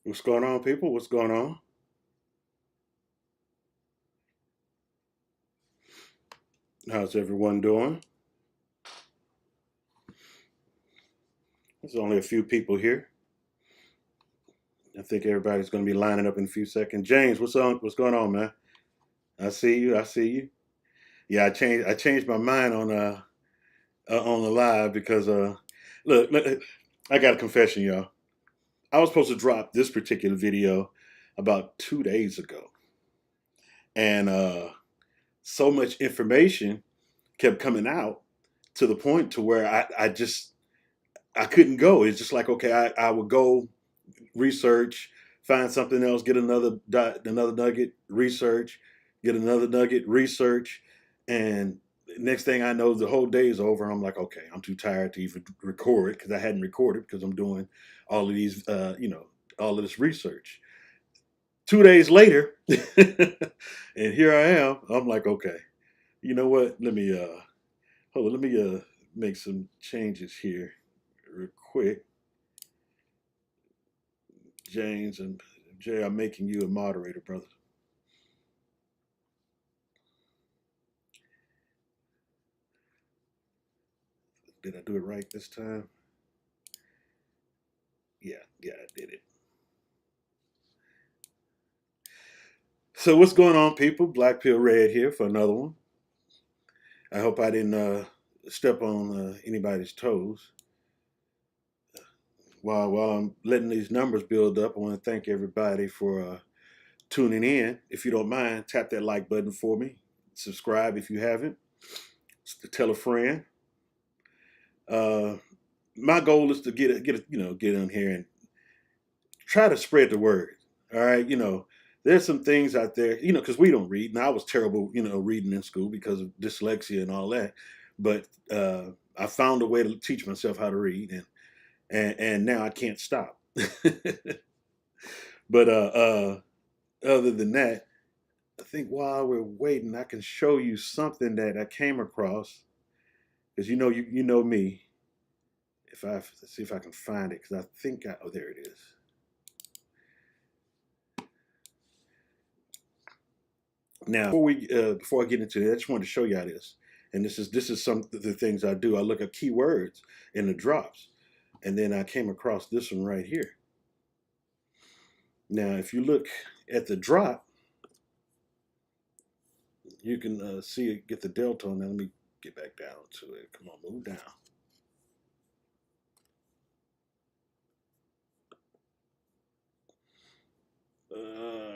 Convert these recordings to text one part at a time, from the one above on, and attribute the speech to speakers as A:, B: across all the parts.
A: What's going on, people? What's going on? How's everyone doing? There's only a few people here. I think everybody's going to be lining up in a few seconds. James, what's on? What's going on, man? I see you. I see you. Yeah, I changed my mind on the live because look, I got a confession, y'all. I was supposed to drop this particular video about 2 days ago, and so much information kept coming out to the point to where I couldn't go. It's just like, okay, I would go research, find something else, get another nugget, research, get another nugget, research, and next thing I know, the whole day is over. I'm like, okay, I'm too tired to even record because I hadn't recorded because I'm doing all of these, all of this research. 2 days later, and here I am. I'm like, okay, you know what? Let me hold on. Let me make some changes here, real quick. James and Jay, I'm making you a moderator, brother. Did I do it right this time? Yeah, I did it. So what's going on, people? Black Pill Red here for another one. I hope I didn't step on anybody's toes. While I'm letting these numbers build up, I want to thank everybody for tuning in. If you don't mind, tap that like button for me. Subscribe if you haven't. Tell a friend. Uh, my goal is to get in here and try to spread the word. All right, there's some things out there, because we don't read, and I was terrible, reading in school because of dyslexia and all that. But I found a way to teach myself how to read, and now I can't stop. But other than that, I think while we're waiting, I can show you something that I came across because you know me. If I Let's see if I can find it because I think oh, there it is. Now, before I get into it, I just wanted to show y'all this, and this is some of the things I do. I look at keywords in the drops, and then I came across this one right here. Now, if you look at the drop, you can see it get the delta on. Now, let me get back down to it. Come on, move down.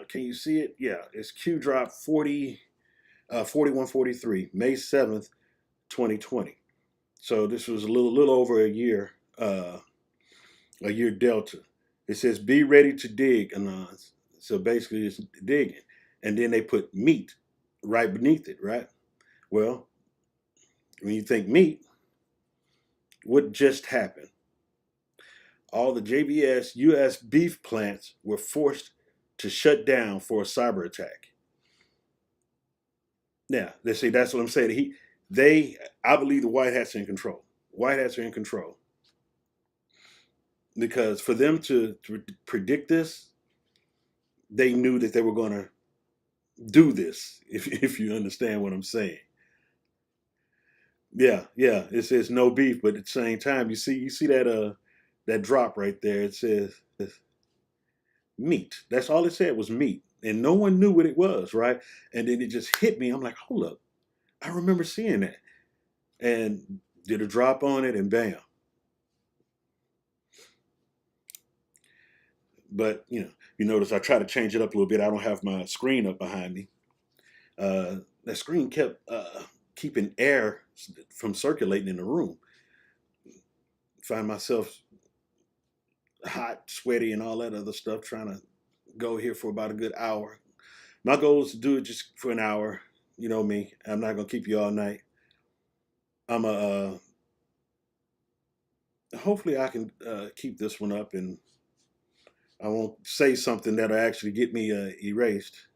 A: Can you see it? Yeah, it's Q drop 4143, May 7th, 2020. So this was a little over a year delta. It says be ready to dig, Anons. So basically it's digging. And then they put meat right beneath it, right? Well, when you think meat, what just happened? All the JBS US beef plants were forced to shut down for a cyber attack. Now, they say that's what I'm saying. I believe the White Hats are in control. White Hats are in control because for them to predict this, they knew that they were going to do this. If you understand what I'm saying. Yeah, yeah. It says no beef, but at the same time, you see that drop right there. It says meat. That's all it said was meat, and no one knew what it was, right? And then it just hit me. I'm like, hold up, I remember seeing that, and did a drop on it, and bam. But you notice I try to change it up a little bit. I don't have my screen up behind me. That screen kept keeping air from circulating in the room. Find myself hot, sweaty, and all that other stuff, trying to go here for about a good hour. My goal is to do it just for an hour. You know me. I'm not gonna keep you all night. I'm a hopefully I can keep this one up, and I won't say something that'll actually get me erased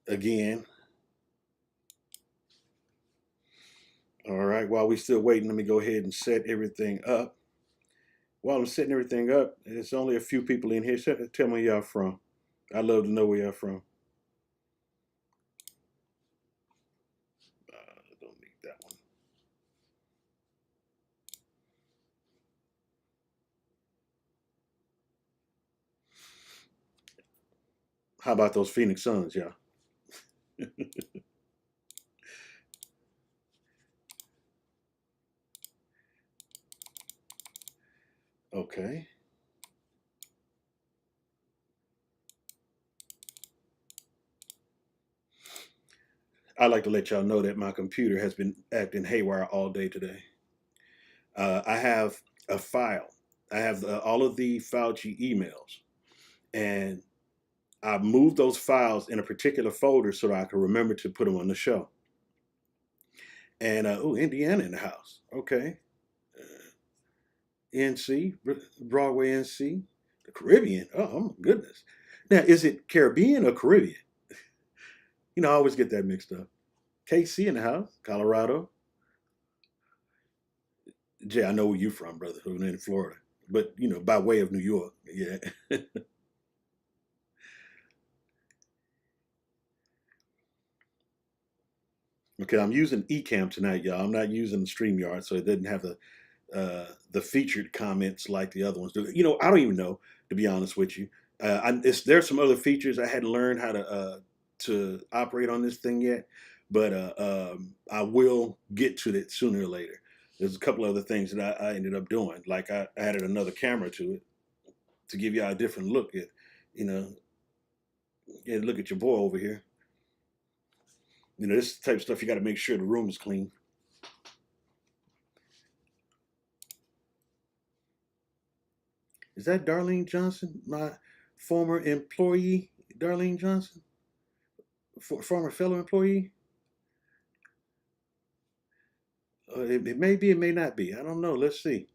A: again. All right. While we still waiting, let me go ahead and set everything up. while I'm setting everything up, there's only a few people in here. Tell me where y'all from. I'd love to know where y'all from. Don't need that one. How about those Phoenix Suns, y'all? Okay. I'd like to let y'all know that my computer has been acting haywire all day today. I have a file. I have all of the Fauci emails, and I moved those files in a particular folder so that I could remember to put them on the show. And Indiana in the house. Okay, NC, Broadway, NC, the Caribbean. Oh my goodness! Now, is it Caribbean or Caribbean? I always get that mixed up. KC in the house, Colorado. Jay, I know where you from, brother. Who's in Florida, but by way of New York. Yeah. Okay, I'm using Ecamm tonight, y'all. I'm not using the StreamYard, so it doesn't have the featured comments like the other ones do. I don't even know, to be honest with you. There's some other features I hadn't learned how to operate on this thing yet, but I will get to it sooner or later. There's a couple other things that I ended up doing, like I added another camera to it to give you a different look at, you know, yeah, look at your boy over here. This type of stuff you got to make sure the room is clean. Is that Darlene Johnson, my former employee? Darlene Johnson, former fellow employee? It may be, it may not be. I don't know. Let's see.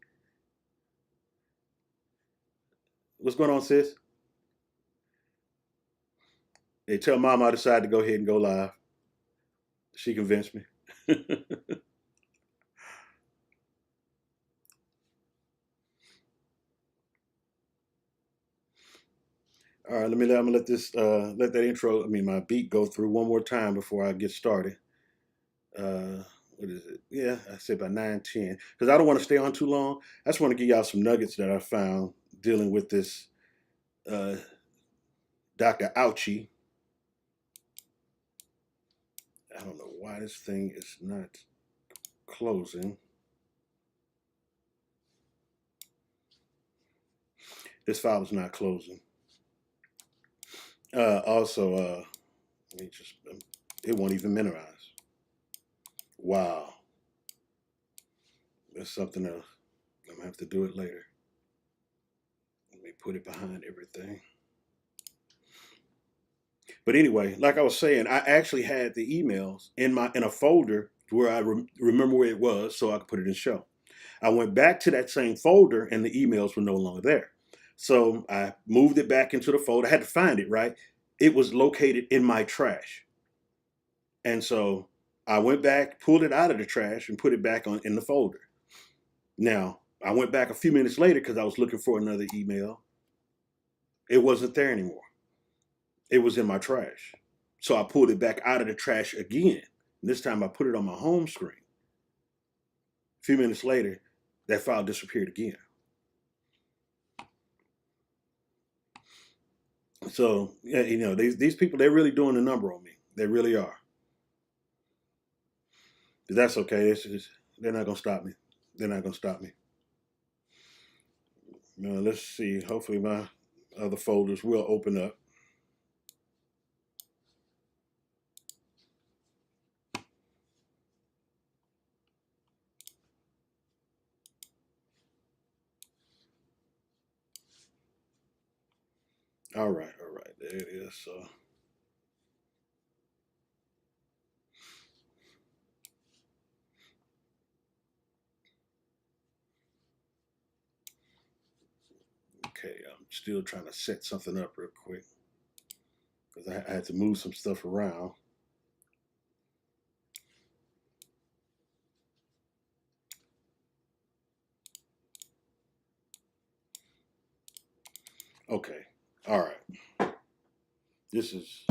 A: What's going on, sis? They tell mom I decided to go ahead and go live. She convinced me. All right, I'm gonna let this let that intro, my beat go through one more time before I get started. What is it? Yeah, I say about 9:10 because I don't want to stay on too long. I just want to give y'all some nuggets that I found dealing with this uh, Dr. Ouchie. I don't know why this thing is not closing. This file is not closing. Also, let me just, it won't even minimize. Wow. That's something else. I'm gonna have to do it later. Let me put it behind everything. But anyway, like I was saying, I actually had the emails in a folder where I remember where it was, so I could put it in show. I went back to that same folder, and the emails were no longer there. So I moved it back into the folder. I had to find it, right? It was located in my trash, and so I went back, pulled it out of the trash, and put it back in the folder. Now I went back a few minutes later because I was looking for another email. It wasn't there anymore. It was in my trash. So I pulled it back out of the trash again. And this time I put it on my home screen. A few minutes later, that file disappeared again. So, yeah, these people, they're really doing a number on me. They really are. But that's okay. They're not going to stop me. They're not going to stop me. Let's see. Hopefully my other folders will open up. All right. There it is. So. Okay, I'm still trying to set something up real quick because I had to move some stuff around. Okay. All right. This is,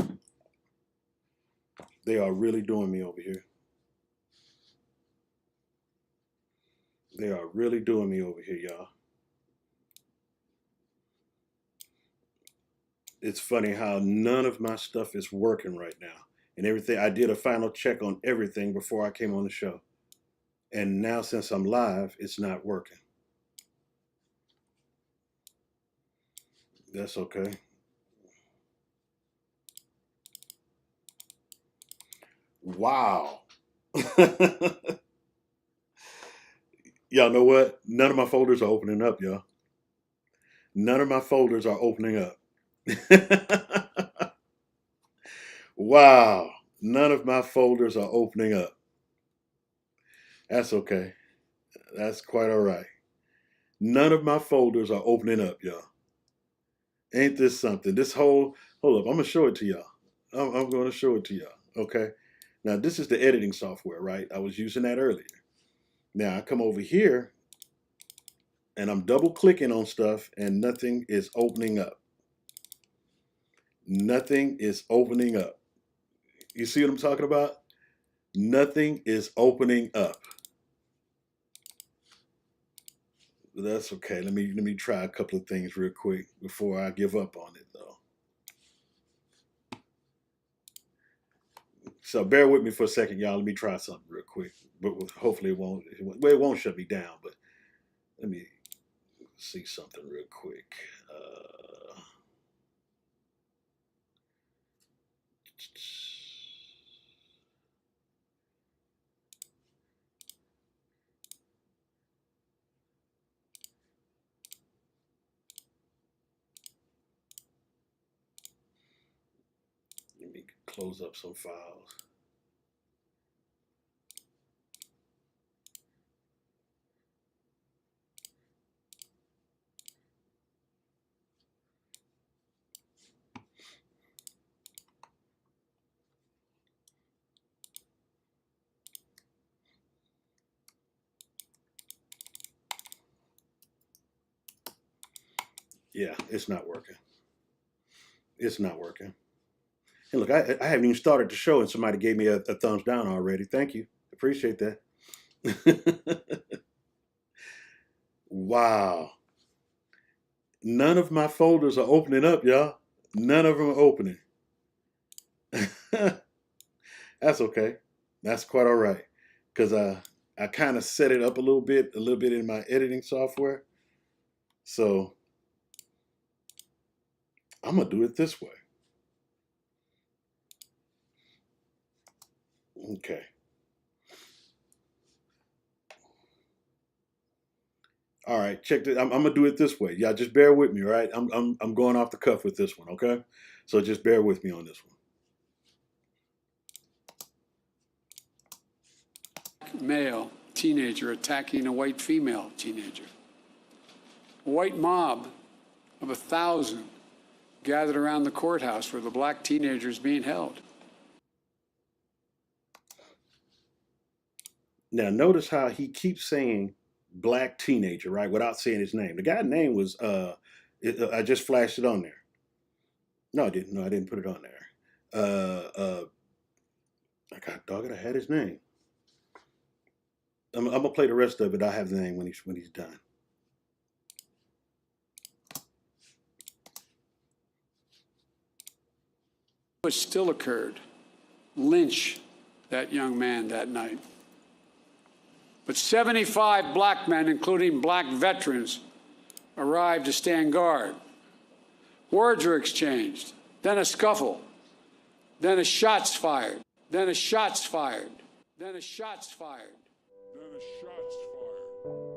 A: they are really doing me over here. They are really doing me over here, y'all. It's funny how none of my stuff is working right now. And everything, I did a final check on everything before I came on the show. And now since I'm live, it's not working. That's okay. Wow. Y'all know what? None of my folders are opening up, y'all. None of my folders are opening up. Wow. None of my folders are opening up. That's okay. That's quite all right. None of my folders are opening up, y'all. Ain't this something? This whole, hold up, I'm going to show it to y'all. I'm going to show it to y'all. Okay. Now, this is the editing software, right? I was using that earlier. Now, I come over here and I'm double clicking on stuff and nothing is opening up. Nothing is opening up. You see what I'm talking about? Nothing is opening up. That's okay. Let me try a couple of things real quick before I give up on it though. So bear with me for a second, y'all. Let me try something real quick. But hopefully it won't shut me down, but let me see something real quick. Let me close up some files. Yeah, it's not working. It's not working. And look, I haven't even started the show and somebody gave me a thumbs down already. Thank you. Appreciate that. Wow. None of my folders are opening up, y'all. None of them are opening. That's okay. That's quite all right. Because I kind of set it up a little bit in my editing software. So I'm going to do it this way. Okay. All right, check this. I'm gonna do it this way. Y'all just bear with me, all right? I'm going off the cuff with this one, okay? So just bear with me on this one.
B: Male teenager attacking a white female teenager. A white mob of 1,000 gathered around the courthouse where the black teenager is being held.
A: Now notice how he keeps saying black teenager, right? Without saying his name. The guy's name was I just flashed it on there. No, I didn't. No, I didn't put it on there. I got dog it. I had his name. I'm gonna play the rest of it. I have the name when he's done.
B: What still occurred, lynch that young man that night. But 75 black men, including black veterans, arrived to stand guard. Words were exchanged, then a scuffle, then a shots fired, then a shots fired, then a shots fired, then a shots fired.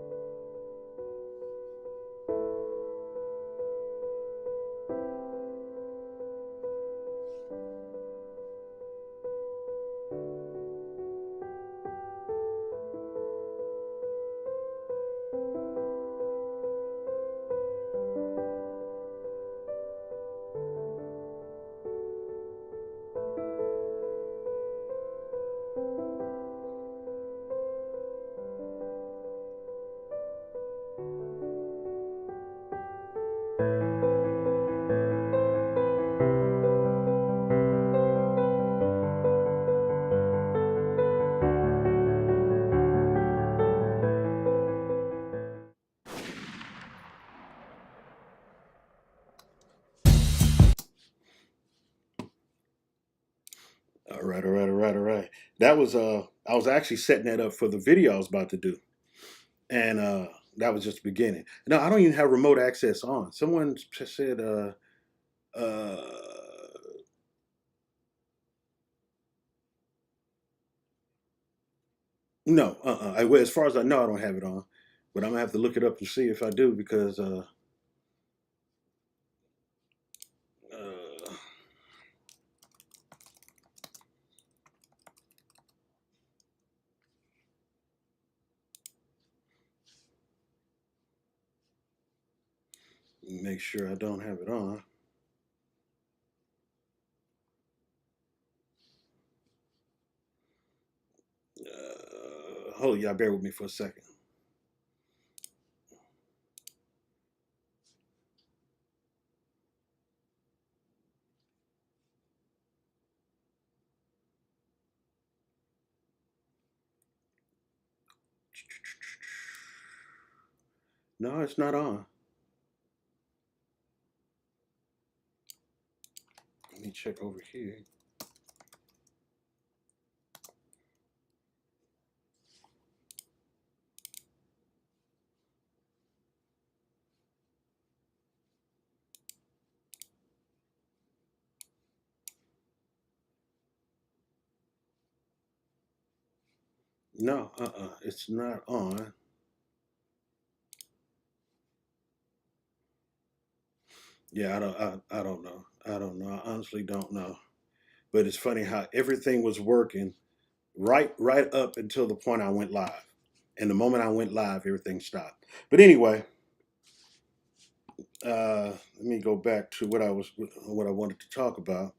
A: right, all right, all right, all right. That was I was actually setting that up for the video I was about to do. And that was just the beginning. No, I don't even have remote access on. Someone said uh no, well, as far as I know, I don't have it on. But I'm gonna have to look it up and see if I do because uh make sure I don't have it on. Hold y'all, bear with me for a second. No, it's not on. Let me check over here. No, it's not on. Yeah, I don't know. I don't know. I honestly don't know. But it's funny how everything was working right up until the point I went live. And the moment I went live, everything stopped. But anyway, let me go back to what I wanted to talk about.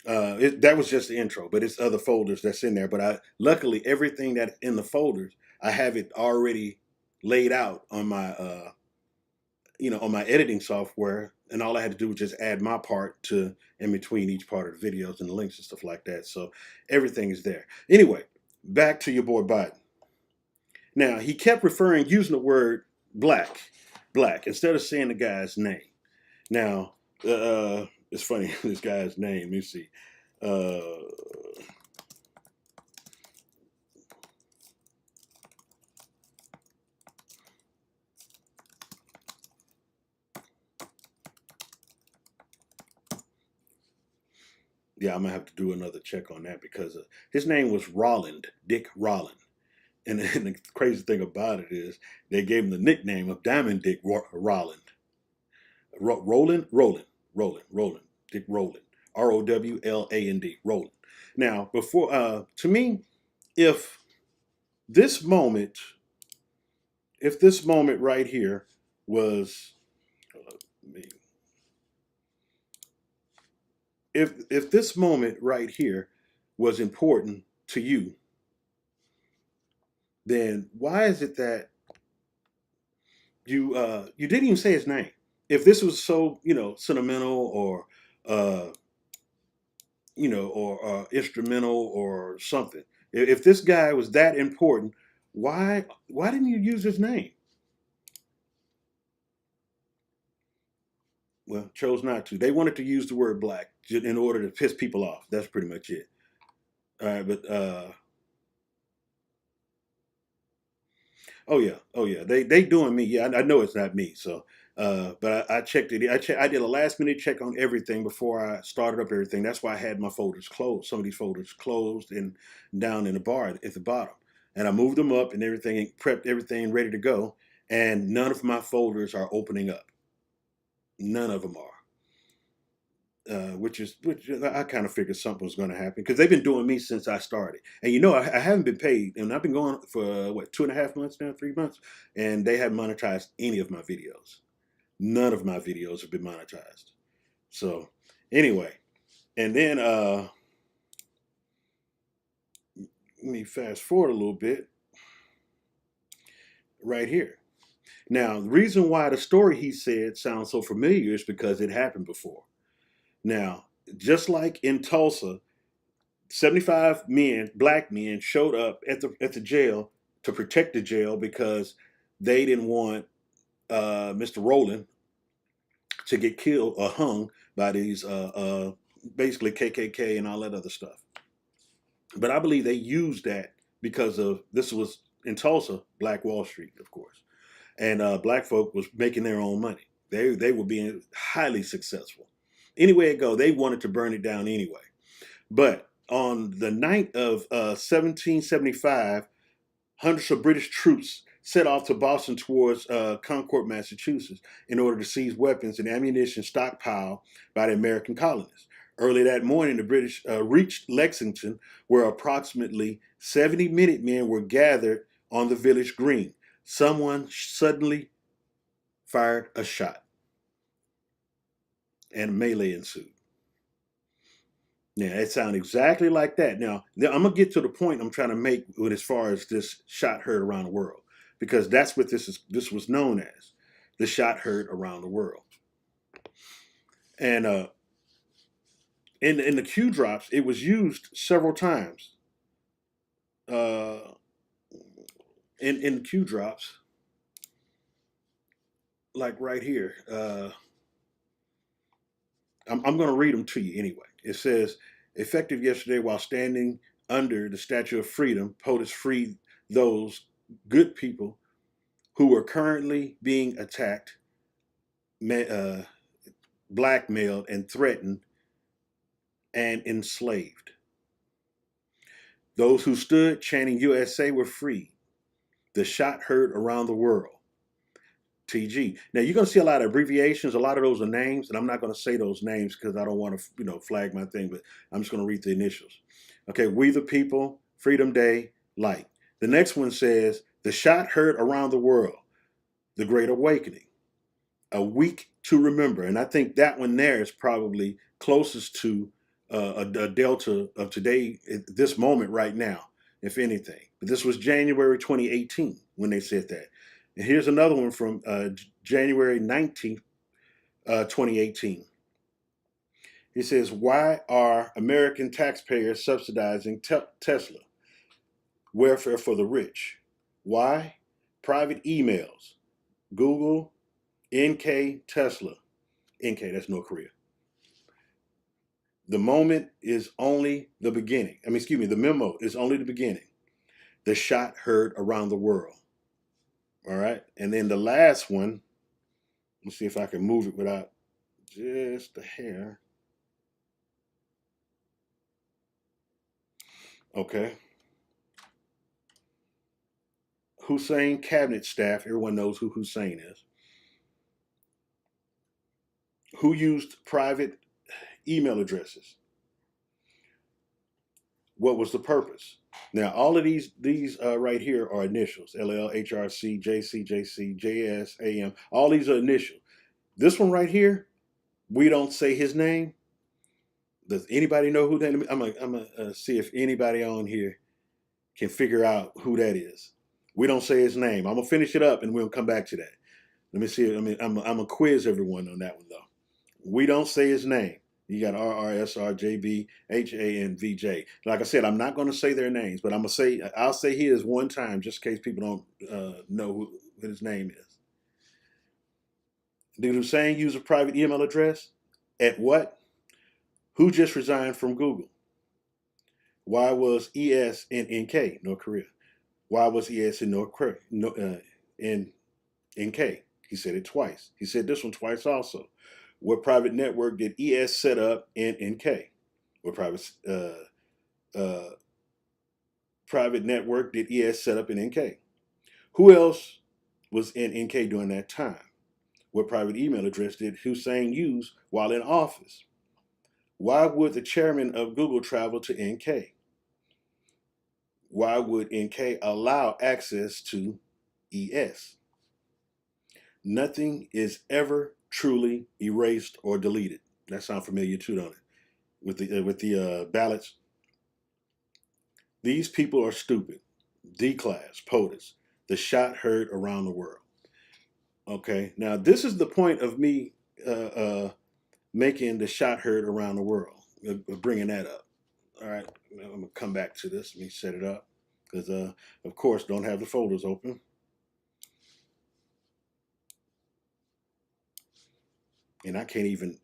A: That was just the intro, but it's other folders that's in there. But I luckily everything that in the folders, I have it already laid out on my on my editing software, and all I had to do was just add my part to in between each part of the videos and the links and stuff like that. So everything is there. Anyway, back to your boy Biden. Now he kept using the word black instead of saying the guy's name. Now it's funny this guy's name. Let me see. Uh, yeah, I'm gonna have to do another check on that because his name was Rolland, Dick Rolland. And the crazy thing about it is they gave him the nickname of Diamond Dick Rolland. Roland, Dick Roland, Rowland, Roland. Now, before to me, if this moment, if this moment right here was, me, if this moment right here was important to you, then why is it that you didn't even say his name? If this was so sentimental or uh, or instrumental or something. If this guy was that important, why didn't you use his name? Well, chose not to. They wanted to use the word black in order to piss people off. That's pretty much it. All right, but oh yeah, they doing me. Yeah, I know it's not me. So, but I checked it. I did a last minute check on everything before I started up everything. That's why I had my folders closed. Some of these folders closed and down in the bar at the bottom, and I moved them up and everything, and prepped everything ready to go. And none of my folders are opening up. None of them are. Which I kind of figured something was going to happen because they've been doing me since I started, and I haven't been paid, and I've been going for what 2.5 months now, 3 months, and they haven't monetized any of my videos. None of my videos have been monetized. So anyway, and then let me fast forward a little bit right here. Now, the reason why the story he said sounds so familiar is because it happened before. Now, just like in Tulsa, 75 men, black men, showed up at the jail to protect the jail because they didn't want Mr. Rowland to get killed or hung by these basically KKK and all that other stuff. But I believe they used that because of this was in Tulsa, Black Wall Street, of course, and black folk was making their own money. They were being highly successful. Anyway it go, they wanted to burn it down anyway. But on the night of 1775, hundreds of British troops set off to Boston towards Concord, Massachusetts, in order to seize weapons and ammunition stockpiled by the American colonists. Early that morning, the British reached Lexington, where approximately 70 Minutemen were gathered on the village green. Someone suddenly fired a shot, and a melee ensued. Yeah, it sounds exactly like that. Now, I'm gonna get to the point I'm trying to make with as far as this shot heard around the world, because that's what this was known as, the shot heard around the world. And in the Q drops, it was used several times. Uh, in Q drops, like right here, I'm going to read them to you anyway. It says, effective yesterday while standing under the Statue of Freedom, POTUS freed those good people who were currently being attacked, blackmailed, and threatened and enslaved. Those who stood chanting USA were freed. The shot heard around the world. TG. Now you're going to see a lot of abbreviations. A lot of those are names, and I'm not going to say those names because I don't want to, flag my thing. But I'm just going to read the initials. Okay, we the people, Freedom Day, light. The next one says the shot heard around the world, the Great Awakening, a week to remember, and I think that one there is probably closest to a delta of today, at this moment right now, if anything. But this was January 2018 when they said that. And here's another one from January 19th, 2018. It says, why are American taxpayers subsidizing Tesla? Welfare for the rich. Why? Private emails. Google, NK, Tesla. NK, that's North Korea. The moment is only the beginning. The memo is only the beginning. The shot heard around the world. All right. And then the last one, let's see if I can move it without just a hair. Okay. Hussein cabinet staff, everyone knows who Hussein is, who used private email addresses. What was the purpose? Now, all of these right here are initials: LL, HRC, JC, JC, JS, AM. All these are initials. This one right here, we don't say his name. Does anybody know who that is? I'm gonna see if anybody on here can figure out who that is. We don't say his name. I'm gonna finish it up and we'll come back to that. Let me see. I'm gonna quiz everyone on that one though. We don't say his name. You got RRSRJB HANVJ. Like I said, I'm not going to say their names, but I'll say his one time just in case people don't know who his name is. Did Hussein use a private email address? At what? Who just resigned from Google? Why was ES in NK, North Korea? Why was ES in North Korea? In NK? He said it twice. He said this one twice also. What private network did ES set up in NK? What private network did ES set up in NK? Who else was in NK during that time? What private email address did Hussein use while in office? Why would the chairman of Google travel to NK? Why would NK allow access to ES? Nothing is ever truly erased or deleted. That sounds familiar too, don't it? With the ballots. These people are stupid. D-class, POTUS. The shot heard around the world. Okay, now this is the point of me making the shot heard around the world, bringing that up. All right, I'm gonna come back to this. Let me set it up because, of course, don't have the folders open. And I can't even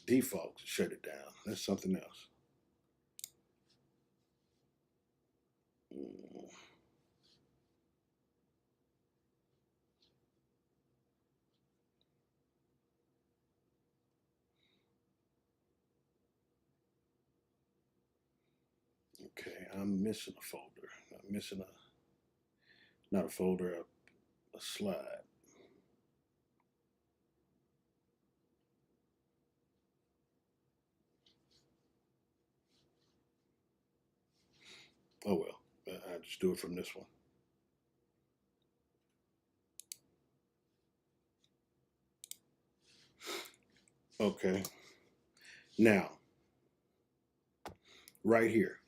A: default to shut it down. That's something else. Okay, I'm missing a folder. I'm missing not a folder, a slide. Oh well, I just do it from this one. Okay, now, right here,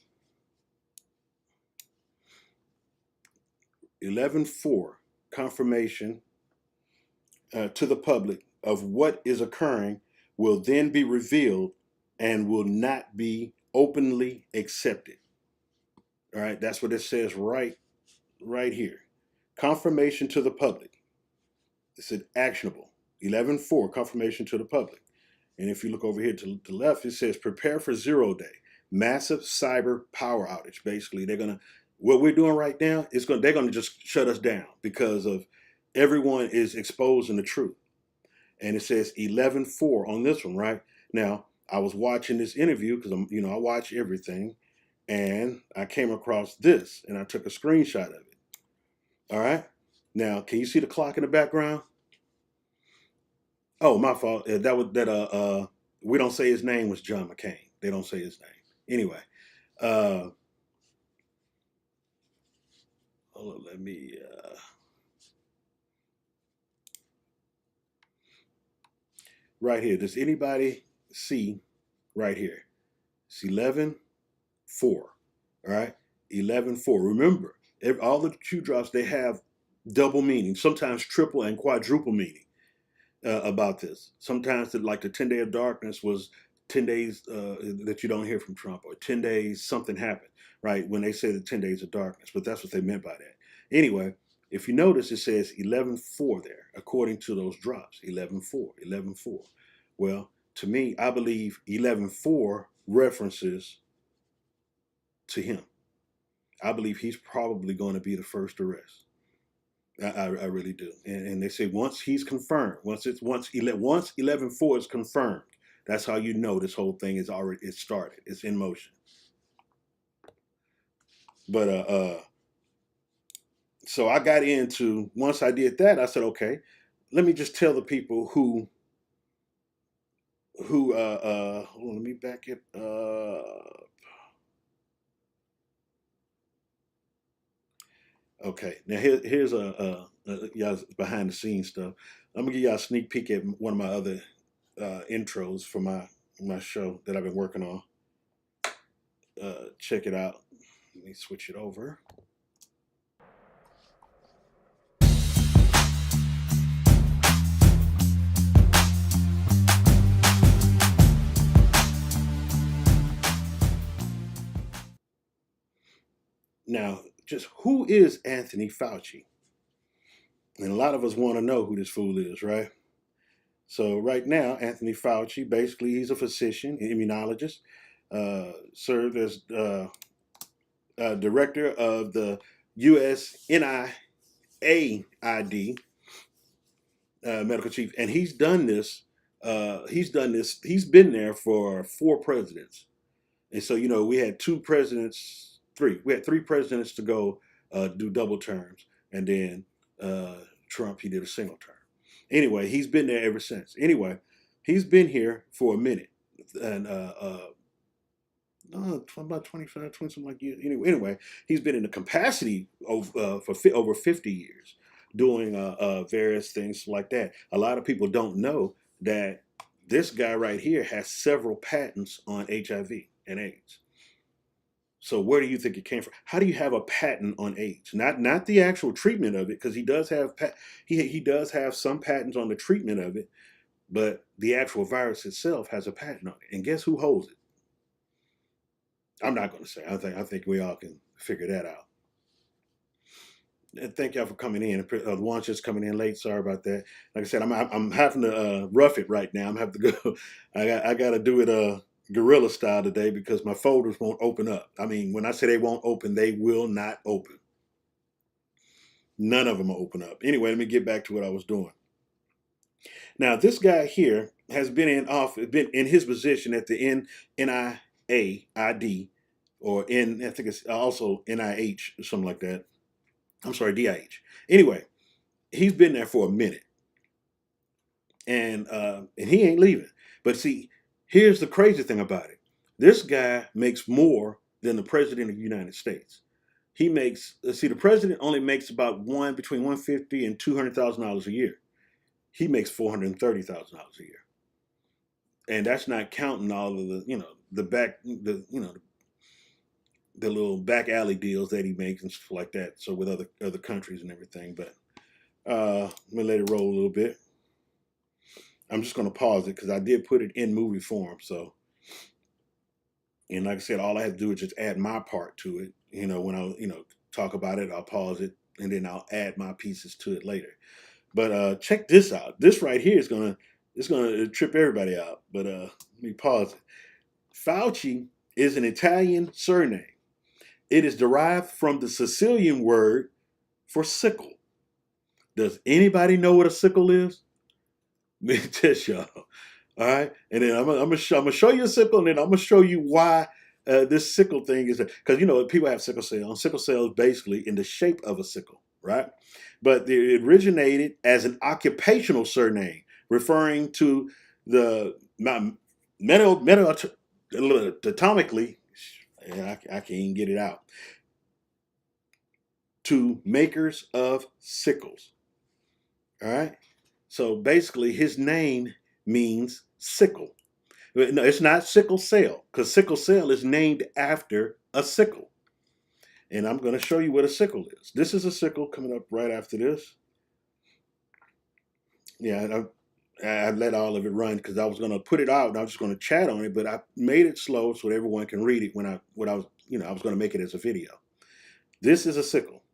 A: 11:4, confirmation to the public of what is occurring will then be revealed and will not be openly accepted. All right, that's what it says right here. Confirmation to the public. It said actionable. 11:4, confirmation to the public. And if you look over here to the left, it says prepare for 0 day, massive cyber power outage. Basically, what we're doing right now is they're gonna just shut us down because of everyone is exposing the truth. And it says 11:4 on this one, right? Now, I was watching this interview because I watch everything, and I came across this, and I took a screenshot of it. All right. Now, can you see the clock in the background? Oh, my fault. We don't say his name was John McCain. They don't say his name. Anyway, uh, hold on, let me. Right here. Does anybody see right here? It's 11:4. All right, 11:4. Remember, all the Q drops they have double meaning, sometimes triple and quadruple meaning. About this. Sometimes, like the 10 day of darkness was 10 days that you don't hear from Trump, or 10 days something happened, right? When they say the 10 days of darkness, but that's what they meant by that. Anyway, if you notice, it says 11:4 there, according to those drops. 11:4, 11:4. Well, to me, I believe 11:4 references to him. I believe he's probably going to be the first arrest. I really do, and they say once he's confirmed, once 11:4 is confirmed, that's how you know this whole thing is already it's started, it's in motion. But so I got into once I did that, I said, okay, let me just tell the people hold on, let me back it okay, now here's y'all behind the scenes stuff. I'm gonna give y'all a sneak peek at one of my other intros for my show that I've been working on. Check it out. Let me switch it over. Now, just who is Anthony Fauci? And a lot of us want to know who this fool is, right? So right now, Anthony Fauci, basically, he's a physician, an immunologist, served as director of the USNIAID medical chief, and he's done this. He's been there for 4 presidents, and so we had 2 presidents, three. We had 3 presidents to go do double terms, and then Trump he did a single term. Anyway, he's been there ever since. Anyway, he's been here for a minute, and about 25, 20 something like years. Anyway, he's been in the capacity for over 50 years doing various things like that. A lot of people don't know that this guy right here has several patents on HIV and AIDS. So where do you think it came from? How do you have a patent on AIDS? Not the actual treatment of it, because he does have he does have some patents on the treatment of it, but the actual virus itself has a patent on it. And guess who holds it? I'm not going to say. I think we all can figure that out. And thank y'all for coming in. The ones just coming in late, sorry about that. Like I said, I'm having to rough it right now. I'm having to go. I got to do it guerrilla style today because my folders won't open up. I mean, when I say they won't open, they will not open. None of them will open up. Anyway, let me get back to what I was doing. Now, this guy here has been in office, been in his position at the NIAID, or I think it's also NIH or something like that. I'm sorry, DIH. Anyway, he's been there for a minute, and he ain't leaving. But see, here's the crazy thing about it: this guy makes more than the president of the United States. He makes, the president only makes about between $150,000 and $200,000 a year. He makes $430,000 a year, and that's not counting all of the, the little back alley deals that he makes and stuff like that. So with other countries and everything. But let me let it roll a little bit. I'm just going to pause it because I did put it in movie form. So, and like I said, all I have to do is just add my part to it. When I talk about it, I'll pause it and then I'll add my pieces to it later. But check this out. This right here is gonna trip everybody out. But let me pause it. Fauci is an Italian surname. It is derived from the Sicilian word for sickle. Does anybody know what a sickle is? Let me test y'all. All right, and then I'm gonna show you a sickle, and then I'm gonna show you why this sickle thing is, because people have sickle cell. Sickle cell is basically in the shape of a sickle, right? But it originated as an occupational surname, referring to the anatomically, I can't even get it out, to makers of sickles. All right, so basically his name means sickle. No, it's not sickle cell, because sickle cell is named after a sickle. And I'm going to show you what a sickle is. This is a sickle coming up right after this. Yeah, I let all of it run because I was going to put it out and I was just going to chat on it, but I made it slow so that everyone can read it I was going to make it as a video. This is a sickle.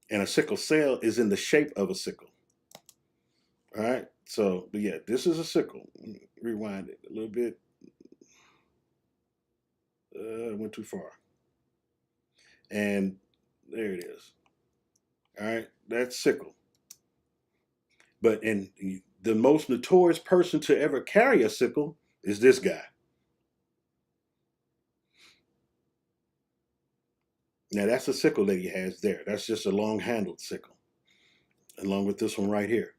A: And a sickle cell is in the shape of a sickle. All right. So, but yeah, this is a sickle. Let me rewind it a little bit. I went too far. And there it is. All right. That's sickle. But the most notorious person to ever carry a sickle is this guy. Now that's a sickle that he has there. That's just a long-handled sickle, along with this one right here.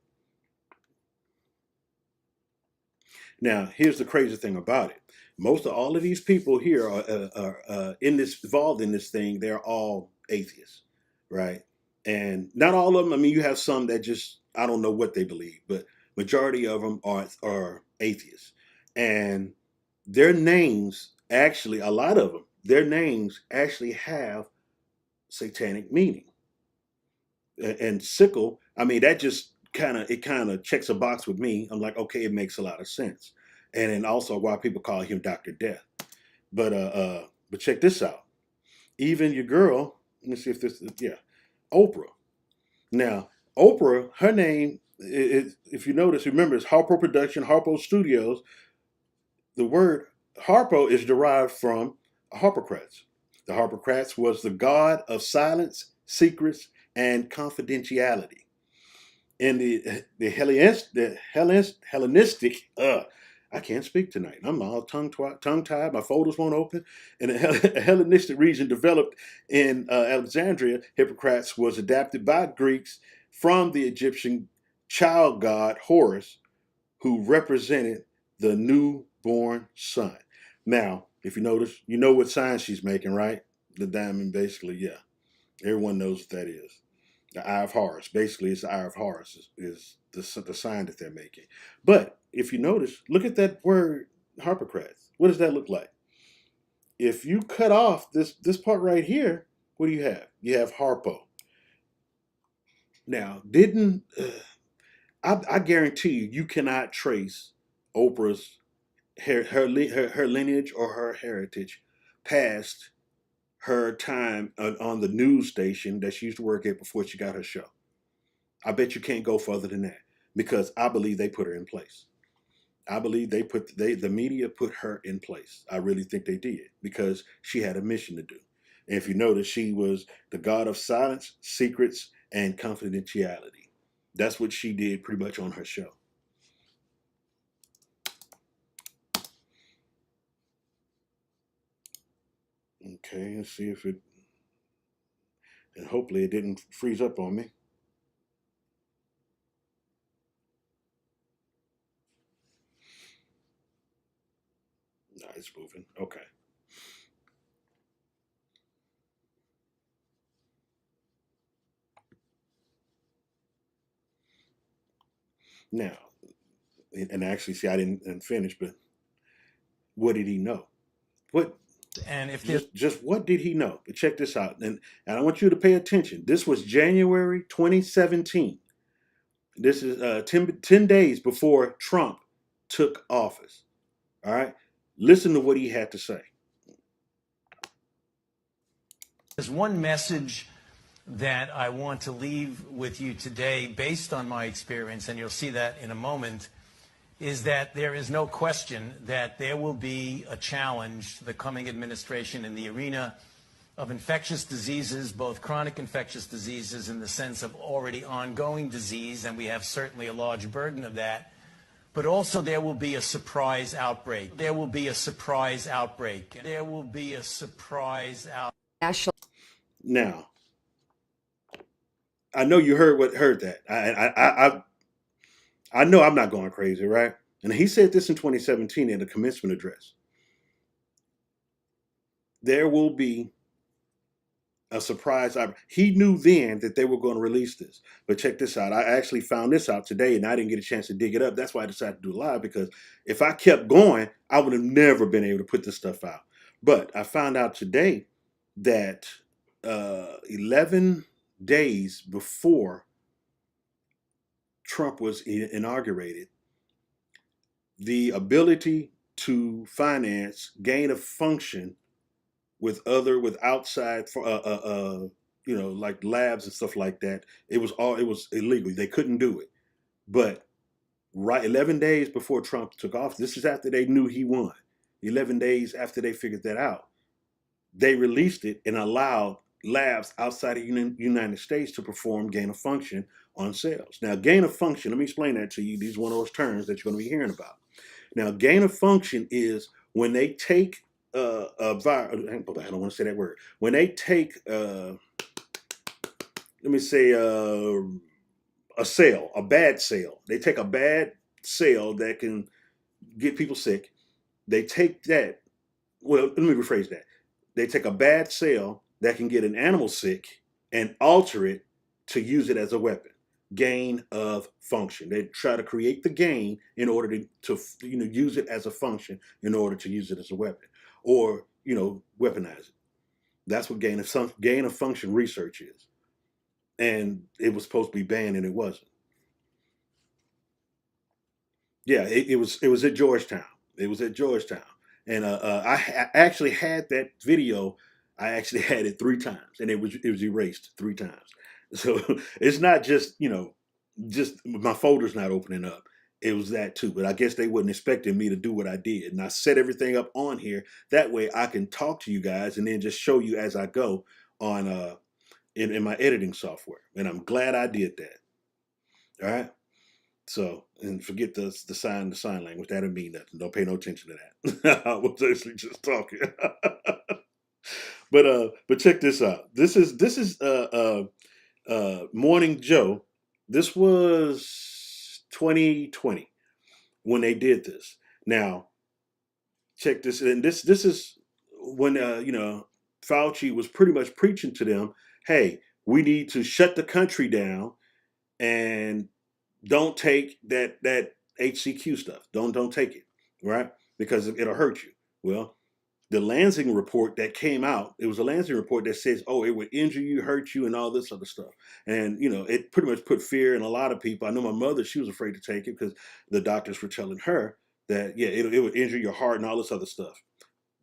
A: Now, here's the crazy thing about it. Most of all of these people here are involved in this thing. They're all atheists, right? And not all of them. I mean, you have some that just, I don't know what they believe, but majority of them are atheists. And their names, actually, a lot of them, their names actually have satanic meaning. And sickle, I mean, that just kind of checks a box with me. I'm like, okay, it makes a lot of sense. And then also why people call him Dr. Death. But check this out. Even your girl, let me see if this is, yeah, Oprah. Now, Oprah, her name, if you notice, remember, it's Harpo Production, Harpo Studios. The word Harpo is derived from Harpocrats. The Harpocrats was the god of silence, secrets, and confidentiality. In the Hellenistic, I can't speak tonight. I'm all tongue-tied. My folders won't open. In the Hellenistic region developed in Alexandria, Hippocrates was adapted by Greeks from the Egyptian child god Horus, who represented the newborn son. Now, if you notice, you know what sign she's making, right? The diamond, basically, yeah. Everyone knows what that is. The Eye of Horus. Basically, it's the Eye of Horus is the sign that they're making. But if you notice, look at that word, Harpocrats. What does that look like? If you cut off this part right here, what do you have? You have Harpo. Now, I guarantee you cannot trace Oprah's her lineage or her heritage past her time on the news station that she used to work at before she got her show. I bet you can't go further than that because I believe they put her in place. I believe the media put her in place. I really think they did because she had a mission to do. And if you notice, she was the god of silence, secrets, and confidentiality. That's what she did pretty much on her show. Okay, let's see if it, and hopefully it didn't freeze up on me. No, it's moving. Okay. Now, and actually, see, I didn't finish, but what did he know? What
C: And if there's
A: just what did he know? But check this out, and I want you to pay attention. This was January 2017. This is 10 days before Trump took office. All right, listen to what he had to say.
C: there's one message that I want to leave with you today based on my experience, and you'll see that in a moment, is that there is no question that there will be a challenge to the coming administration in the arena of infectious diseases, both chronic infectious diseases in the sense of already ongoing disease, and we have certainly a large burden of that, but also there will be a surprise outbreak. There will be a surprise outbreak. There will be a surprise outbreak.
A: Now, I know you heard that. I know I'm not going crazy, right? And he said this in 2017 in the commencement address. There will be a surprise. He knew then that they were going to release this. But check this out. I actually found this out today, and I didn't get a chance to dig it up. That's why I decided to do it live, because if I kept going, I would have never been able to put this stuff out. But I found out today that 11 days before Trump was inaugurated, the ability to finance gain of function with outside like labs and stuff like that, it was illegal. They couldn't do it. But right 11 days before Trump took off, this is after they knew he won. 11 days after they figured that out, they released it and allowed labs outside of the United States to perform gain of function on cells. Now, gain of function, let me explain that to you. These are one of those terms that you're going to be hearing about. Now, gain of function is when they take a virus. I don't want to say that word. When they take, let me say, a cell, a bad cell. They take a bad cell that can get people sick. They take that. Well, let me rephrase that. They take a bad cell that can get an animal sick and alter it to use it as a weapon. Gain of function. They try to create the gain in order to use it as a function in order to use it as a weapon, or weaponize it. That's what gain of function research is. And it was supposed to be banned, and it wasn't. Yeah, it was at Georgetown. It was at Georgetown, and I actually had that video. I actually had it 3 times, and it was erased 3 times. So it's not just just my folder's not opening up. It was that too, but I guess they wasn't expecting me to do what I did, and I set everything up on here. That way, I can talk to you guys and then just show you as I go on in my editing software. And I'm glad I did that. All right. So, and forget the sign language. That'll mean nothing. Don't pay no attention to that. I was actually just talking. But check this out. This is Morning Joe. This was 2020 when they did this. Now, check this, and this is when Fauci was pretty much preaching to them, hey, we need to shut the country down and don't take that HCQ stuff. Don't take it, right? Because it'll hurt you. Well, the Lansing report that came out, it was a Lansing report that says, oh, it would injure you, hurt you, and all this other stuff. And, it pretty much put fear in a lot of people. I know my mother, she was afraid to take it because the doctors were telling her that, yeah, it would injure your heart and all this other stuff.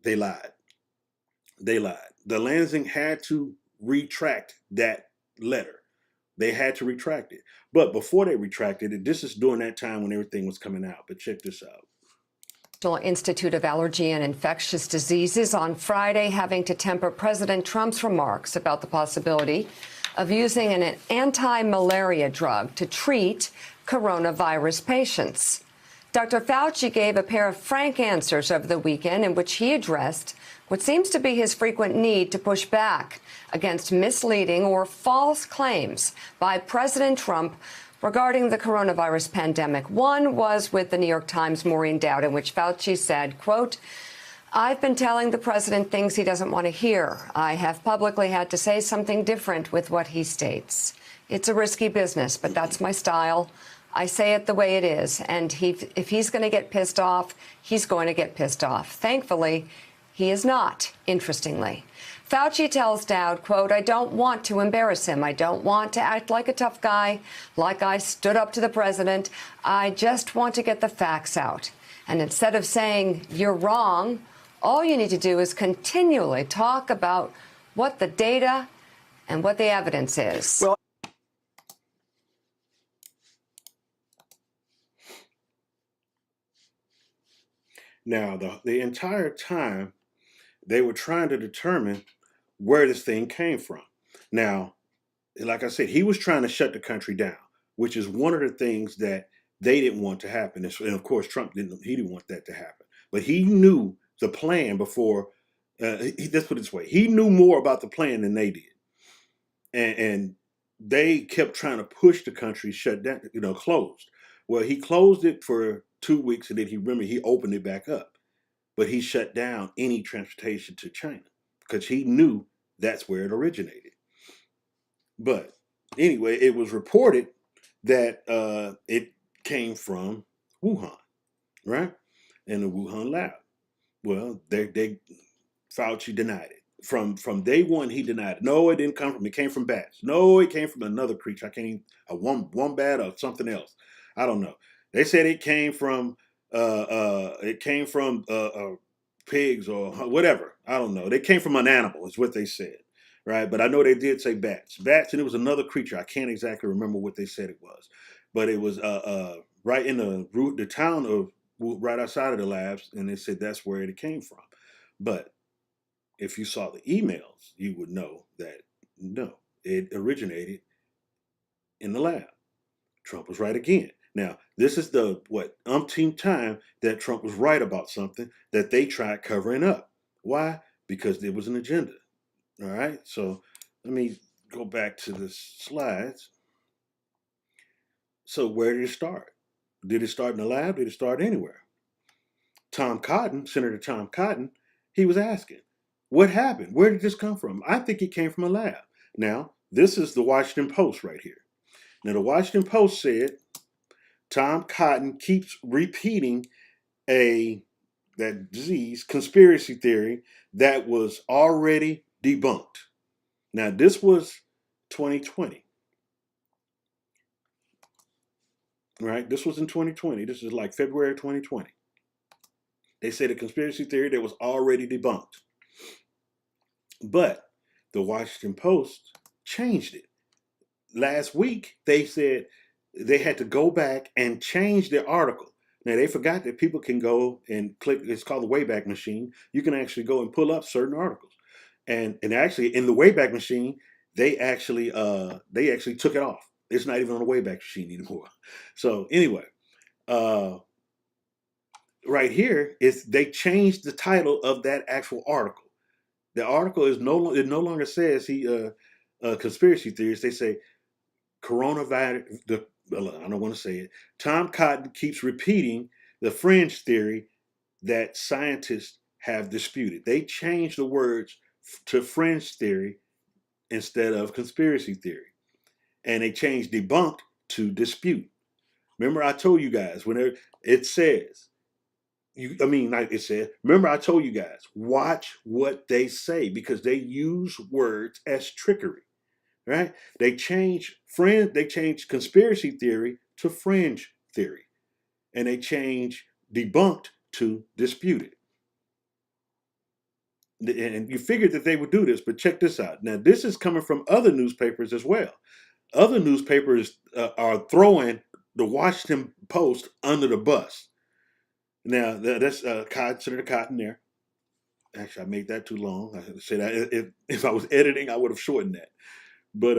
A: They lied. The Lansing had to retract that letter. They had to retract it. But before they retracted it, this is during that time when everything was coming out. But check this out.
D: National Institute of Allergy and Infectious Diseases on Friday having to temper President Trump's remarks about the possibility of using an anti-malaria drug to treat coronavirus patients. Dr. Fauci gave a pair of frank answers over the weekend in which he addressed what seems to be his frequent need to push back against misleading or false claims by President Trump regarding the coronavirus pandemic. One was with the New York Times' Maureen Dowd, in which Fauci said, quote, "I've been telling the president things he doesn't want to hear. I have publicly had to say something different with what he states. It's a risky business, but that's my style. I say it the way it is. And if he's going to get pissed off, he's going to get pissed off. Thankfully, he is not, interestingly." Fauci tells Dowd, quote, "I don't want to embarrass him. I don't want to act like a tough guy, like I stood up to the president. I just want to get the facts out. And instead of saying you're wrong, all you need to do is continually talk about what the data and what the evidence is."
B: Well,
A: Now, the entire time, they were trying to determine where this thing came from. Now, like I said, he was trying to shut the country down, which is one of the things that they didn't want to happen. And of course, Trump didn't want that to happen. But he knew the plan before. Let's put it this way: he knew more about the plan than they did, and they kept trying to push the country shut down, closed. Well, he closed it for 2 weeks, and then he opened it back up. But he shut down any transportation to China because he knew that's where it originated. But anyway, it was reported that it came from Wuhan, right? In the Wuhan lab. Well, Fauci denied it. From day one, he denied it. No, it didn't come from. It came from bats. No, it came from another creature. I can't even a wombat or something else. I don't know. They said it came from pigs or whatever. I don't know. They came from an animal, is what they said, right? But I know they did say bats, and it was another creature. I can't exactly remember what they said it was, but it was right in the town of right outside of the labs, and they said that's where it came from. But if you saw the emails, you would know that no, it originated in the lab. Trump was right again. Now, this is the umpteenth time that Trump was right about something that they tried covering up. Why? Because there was an agenda. All right. So let me go back to the slides. So where did it start? Did it start in the lab? Did it start anywhere? Senator Tom Cotton, he was asking, what happened? Where did this come from? I think it came from a lab. Now, this is the Washington Post right here. Now, the Washington Post said Tom Cotton keeps repeating that disease conspiracy theory that was already debunked. Now, this was 2020, right? This was in 2020. This is like February 2020. They said a conspiracy theory that was already debunked. But the Washington Post changed it. Last week, they said they had to go back and change the article. Now, they forgot that people can go and click, it's called the Wayback Machine. You can actually go and pull up certain articles. And actually, in the Wayback Machine, they actually took it off. It's not even on the Wayback Machine anymore. So anyway, right here is they changed the title of that actual article. The article is no longer says conspiracy theories. They say coronavirus. I don't want to say it. Tom Cotton keeps repeating the fringe theory that scientists have disputed. They changed the words to fringe theory instead of conspiracy theory, and they changed debunked to dispute. Remember, I told you guys when it says. Remember I told you guys, watch what they say because they use words as trickery, right? They change conspiracy theory to fringe theory, and they change debunked to disputed. And you figured that they would do this, but check this out. Now, this is coming from other newspapers as well. Other newspapers are throwing the Washington Post under the bus. Now that's consider the cotton there. Actually, I made that too long. I said if I was editing, I would have shortened that. But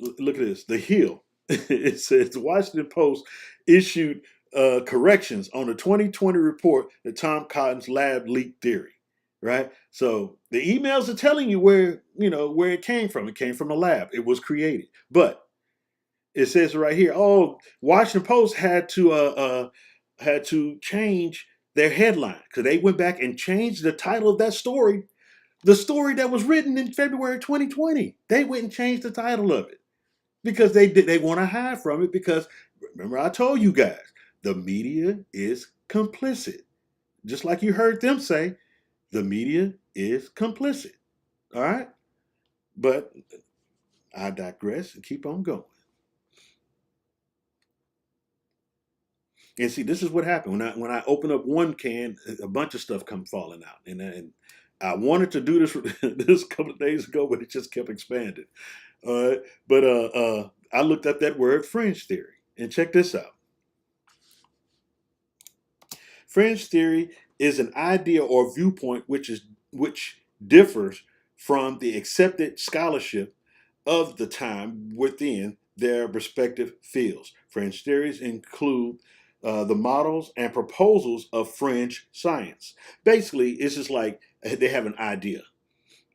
A: look at this. The Hill. It says the Washington Post issued corrections on the 2020 report that Tom Cotton's lab leak theory. Right. So the emails are telling you where it came from. It came from a lab. It was created. But it says right here, oh, Washington Post had to change their headline because they went back and changed the title of that story, the story that was written in February 2020. They went and changed the title of it because they want to hide from it because remember I told you guys the media is complicit. Just like you heard them say, the media is complicit. All right? But I digress and keep on going. And see, this is what happened when I open up one can, a bunch of stuff come falling out, and I wanted to do this this couple of days ago, but it just kept expanding. All right, but I looked up that word fringe theory, and check this out. Fringe theory is an idea or viewpoint which differs from the accepted scholarship of the time within their respective fields. Fringe theories include the models and proposals of fringe science. Basically, it's just like they have an idea.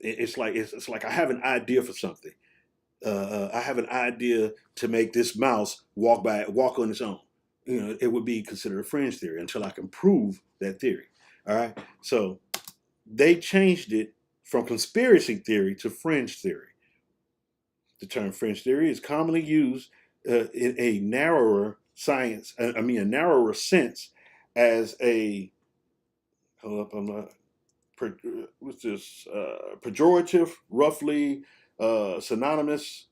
A: It's like I have an idea for something. I have an idea to make this mouse walk on its own. It would be considered a fringe theory until I can prove that theory. All right. So they changed it from conspiracy theory to fringe theory. The term fringe theory is commonly used in a narrower a narrower sense as a, hold up, I'm not, what's this, pejorative, roughly synonymous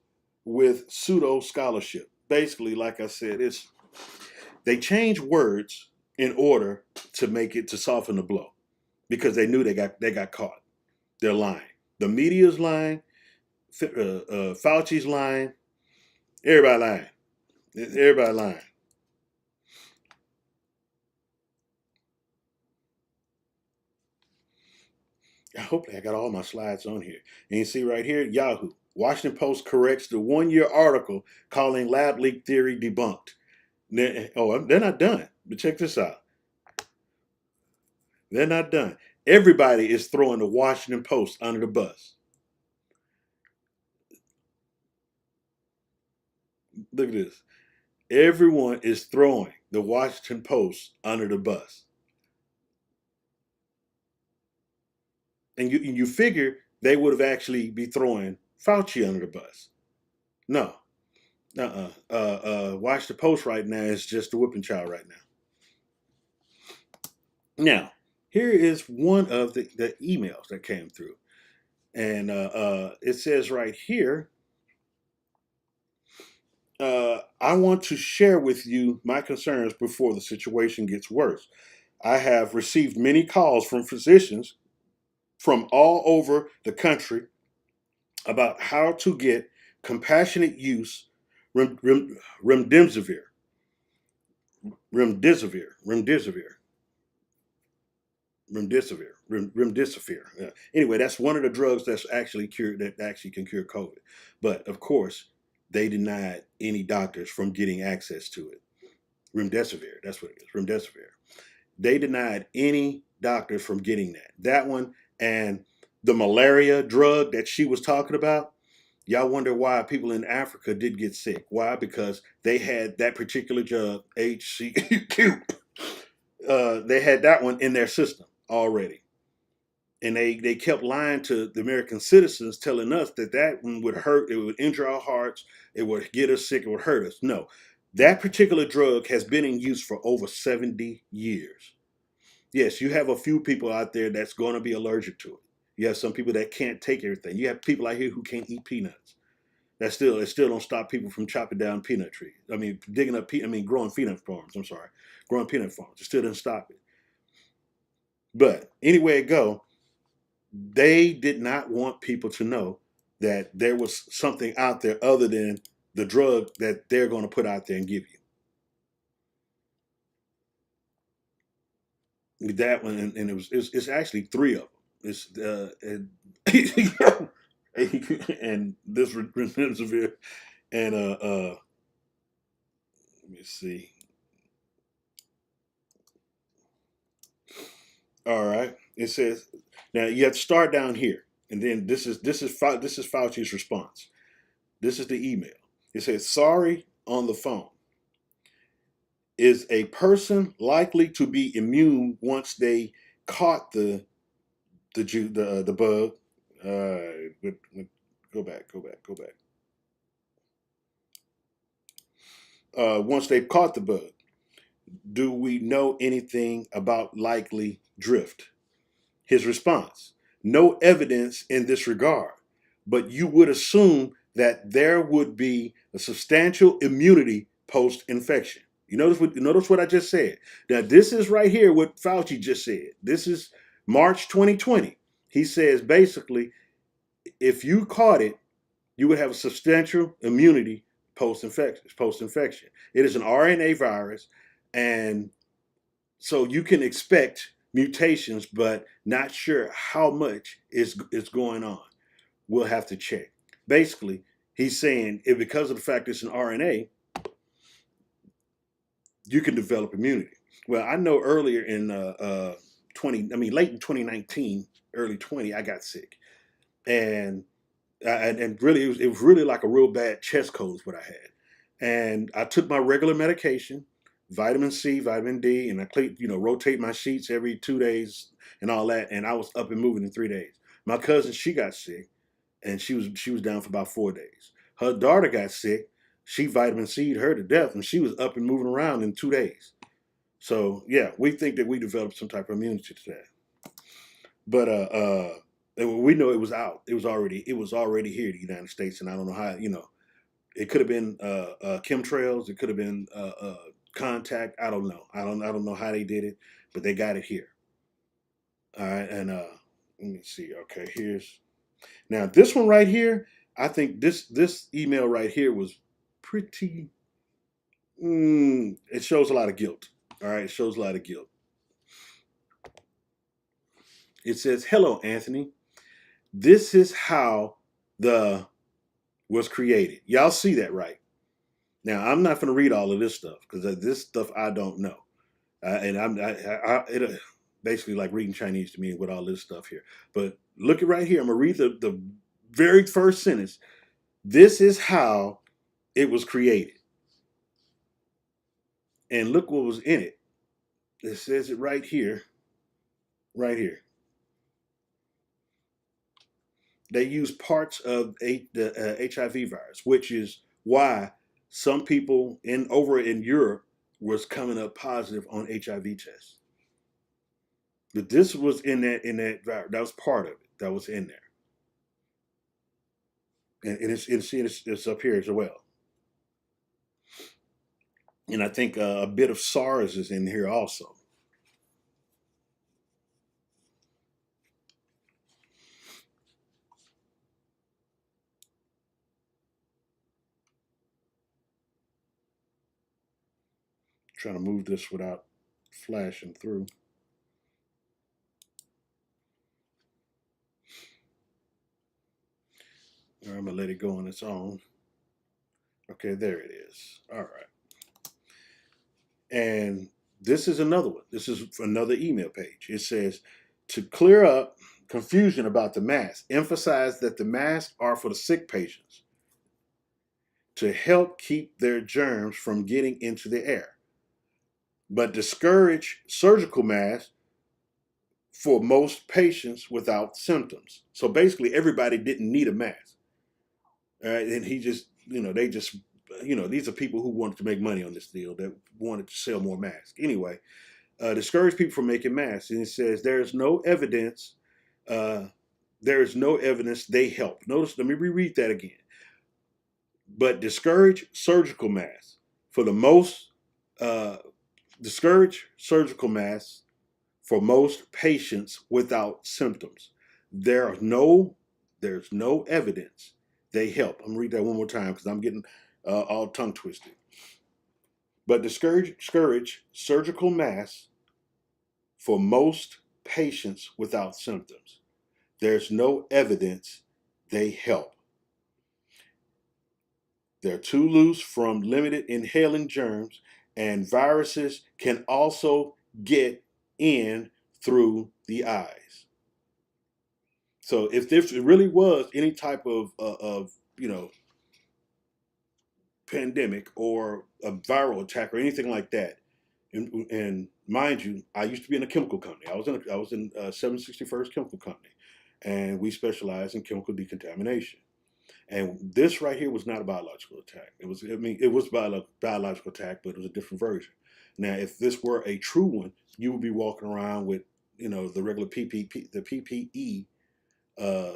A: with pseudo scholarship. Basically, like I said, they change words in order to soften the blow because they knew they got caught. They're lying. The media's lying. Fauci's lying. Everybody lying. Everybody lying. Hopefully, I got all my slides on here. And you see right here, Yahoo. Washington Post corrects the one-year article calling lab leak theory debunked. They're not done. But check this out. They're not done. Everybody is throwing the Washington Post under the bus. Look at this. Everyone is throwing the Washington Post under the bus. And you figure they would have actually be throwing Fauci under the bus. No. Washington Post right now is just a whipping child right now. Now, here is one of the emails that came through. And it says right here, I want to share with you my concerns before the situation gets worse. I have received many calls from physicians from all over the country about how to get compassionate use remdesivir. Yeah. Anyway, that's one of the drugs that actually can cure COVID. But of course, they denied any doctors from getting access to it. Remdesivir, that's what it is. Remdesivir. They denied any doctors from getting that one, and the malaria drug that she was talking about. Y'all wonder why people in Africa did get sick. Why? Because they had that particular drug, HCQ. They had that one in their system already. And they kept lying to the American citizens, telling us that one would hurt, it would injure our hearts, it would get us sick, it would hurt us. No, that particular drug has been in use for over 70 years. Yes, you have a few people out there that's going to be allergic to it. You have some people that can't take everything. You have people out here who can't eat peanuts. It still don't stop people from chopping down peanut trees. Growing peanut farms. I'm sorry, growing peanut farms. It still doesn't stop it. But anyway it go, they did not want people to know that there was something out there other than the drug that they're going to put out there and give you. That one, and it's actually three of them. It's and this remdesivir and let me see. All right, it says now you have to start down here, and then this is Fauci's response. This is the email. It says, "Sorry on the phone. Is a person likely to be immune once they caught the bug?" Go back. Once they've caught the bug, do we know anything about likely drift? His response: no evidence in this regard, but you would assume that there would be a substantial immunity post-infection. You notice what I just said. Now this is right here what Fauci just said. This is March 2020. He says basically, if you caught it, you would have a substantial immunity post-infection. It is an RNA virus, and so you can expect mutations, but not sure how much is going on. We'll have to check. Basically, he's saying if because of the fact it's an RNA, you can develop immunity. Well, I know earlier in late in 2019, early 20, I got sick, and really it was really like a real bad chest cold is what I had, and I took my regular medication, vitamin C, vitamin D, and I rotate my sheets every 2 days and all that, and I was up and moving in 3 days. My cousin, she got sick, and she was down for about 4 days. Her daughter got sick. She vitamin C'd her to death, and she was up and moving around in 2 days. So yeah, we think that we developed some type of immunity to that. But we know it was out. It was already here in the United States, and I don't know how. It could have been chemtrails. It could have been contact. I don't know. I don't know how they did it, but they got it here. All right, and let me see. Okay, here's now this one right here. I think this email right here was pretty. It shows a lot of guilt. All right, it shows a lot of guilt. It says, "Hello, Anthony. This is how the was created." Y'all see that, right? Now, I'm not going to read all of this stuff because this stuff I don't know, and it basically like reading Chinese to me with all this stuff here. But look at right here. I'm going to read the very first sentence. This is how it was created, and look what was in it. It says it right here, right here. They use parts of the HIV virus, which is why some people over in Europe was coming up positive on HIV tests. But this was in that virus. That was part of it. That was in there, and it's up here as well. And I think a bit of SARS is in here also. Trying to move this without flashing through. Or I'm gonna let it go on its own. Okay, there it is. All right. And this is another one. This is another email page. It says, to clear up confusion about the masks, emphasize that the masks are for the sick patients to help keep their germs from getting into the air, but discourage surgical masks for most patients without symptoms. So basically, everybody didn't need a mask. All right, and he just, they just, these are people who wanted to make money on this deal, that wanted to sell more masks. Anyway, discourage people from making masks. And it says there is no evidence. There is no evidence they help. Notice, let me reread that again. But discourage surgical masks for the most. Discourage surgical masks for most patients without symptoms. There's no evidence they help. I'm gonna read that one more time because I'm getting all tongue twisted. But discourage surgical masks for most patients without symptoms. There's no evidence they help. They're too loose from limited inhaling germs, and viruses can also get in through the eyes. So if this really was any type of pandemic or a viral attack or anything like that, and mind you, I used to be in a chemical company. I was in 761st Chemical Company, and we specialize in chemical decontamination. And this right here was not a biological attack. It was a biological attack, but it was a different version. Now, if this were a true one, you would be walking around with, the regular PPE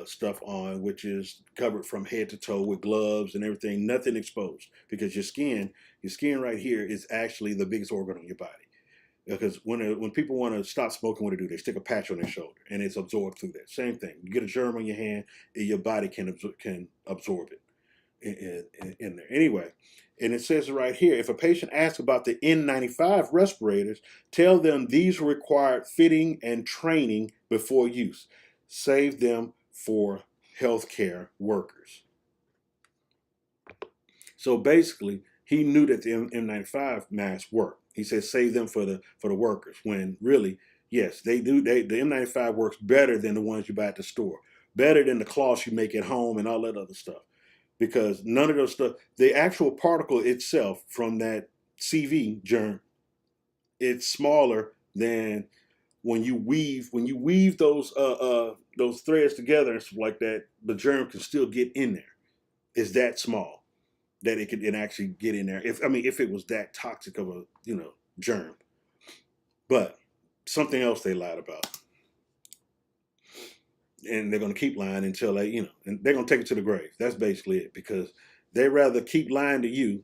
A: stuff on, which is covered from head to toe with gloves and everything, nothing exposed, because your skin right here is actually the biggest organ on your body. Because when people want to stop smoking, what do they do? They stick a patch on their shoulder, and it's absorbed through that. Same thing. You get a germ on your hand, and your body can absorb it in there. Anyway, and it says right here, if a patient asks about the N95 respirators, tell them these required fitting and training before use. Save them for healthcare workers. So basically, he knew that the N95 masks work. He said save them for the workers, when really, yes, they do. The N95 works better than the ones you buy at the store, better than the cloths you make at home and all that other stuff. Because none of those stuff, the actual particle itself from that CV germ, it's smaller than when you weave those threads together and stuff like that. The germ can still get in there. It's that small that it could actually get in there. If it was that toxic of a germ. But something else they lied about, and they're going to keep lying until they and they're going to take it to the grave. That's basically it, because they rather keep lying to you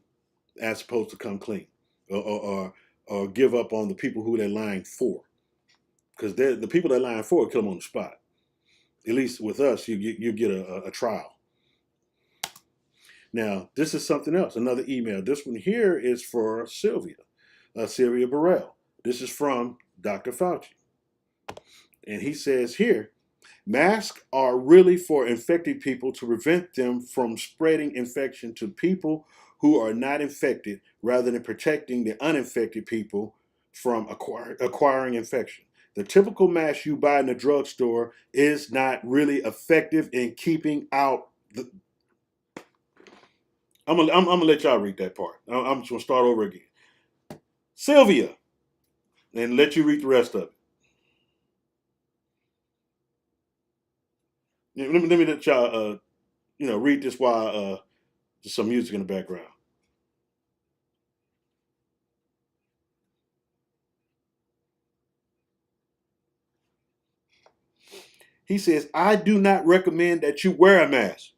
A: as opposed to come clean or give up on the people who they're lying for, because the people they're lying for kill them on the spot. At least with us, you get a trial. Now, this is something else, another email. This one here is for Sylvia Burrell. This is from Dr. Fauci. And he says here, masks are really for infected people to prevent them from spreading infection to people who are not infected, rather than protecting the uninfected people from acquiring infection. The typical mask you buy in the drugstore is not really effective in keeping out the... I'm gonna let y'all read that part. I'm just gonna start over again. Sylvia, and let you read the rest of it. Let me let y'all read this while there's some music in the background. He says, I do not recommend that you wear a mask,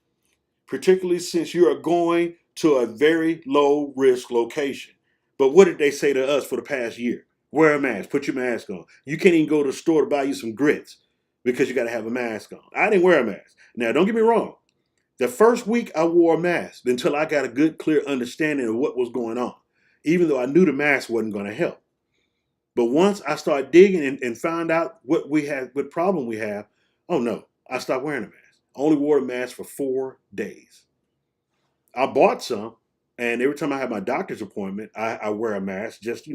A: particularly since you are going to a very low risk location. But what did they say to us for the past year? Wear a mask, put your mask on. You can't even go to the store to buy you some grits because you got to have a mask on. I didn't wear a mask. Now, don't get me wrong. The first week I wore a mask until I got a good, clear understanding of what was going on, even though I knew the mask wasn't going to help. But once I started digging and found out what problem we have, oh no, I stopped wearing a mask. I only wore a mask for 4 days. I bought some, and every time I have my doctor's appointment, I wear a mask, just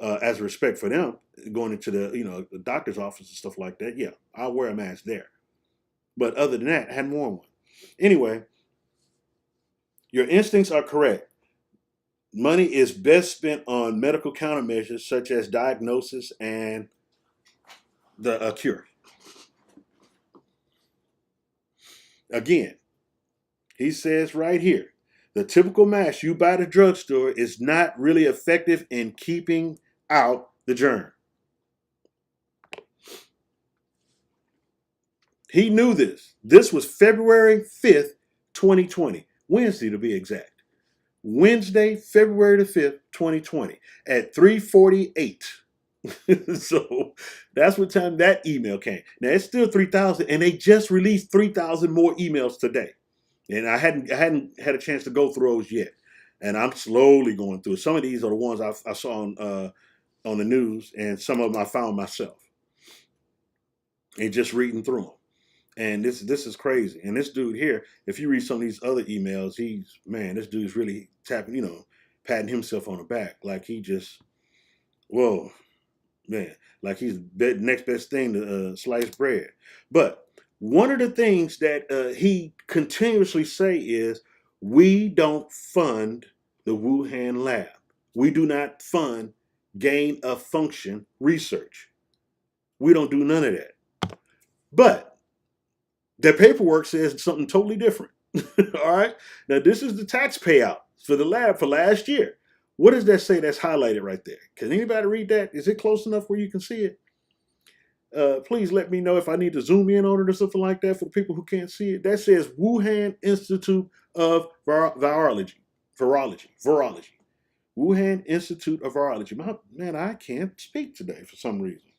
A: as a respect for them, going into the doctor's office and stuff like that. Yeah, I'll wear a mask there. But other than that, I hadn't worn one. Anyway, your instincts are correct. Money is best spent on medical countermeasures such as diagnosis and the cure. Again, he says right here, the typical mask you buy at the drugstore is not really effective in keeping out the germ. He knew this. This was February 5th, 2020. Wednesday to be exact. Wednesday, February the 5th, 2020 at 3:48. So that's what time that email came. Now it's still 3,000, and they just released 3,000 more emails today. And I hadn't had a chance to go through those yet. And I'm slowly going through. Some of these are the ones I saw on on the news, and some of them I found myself and just reading through them. And this is crazy. And this dude here, if you read some of these other emails, this dude's really tapping, patting himself on the back, like he just, whoa, man, like he's the next best thing to sliced bread. But one of the things that he continuously say is, we don't fund the Wuhan lab. We do not fund gain of function research. We don't do none of that. But their paperwork says something totally different. All right. Now, this is the tax payout for the lab for last year. What does that say that's highlighted right there? Can anybody read that? Is it close enough where you can see it? Please let me know if I need to zoom in on it or something like that for the people who can't see it. That says Wuhan Institute of Virology. Wuhan Institute of Virology. Man, I can't speak today for some reason.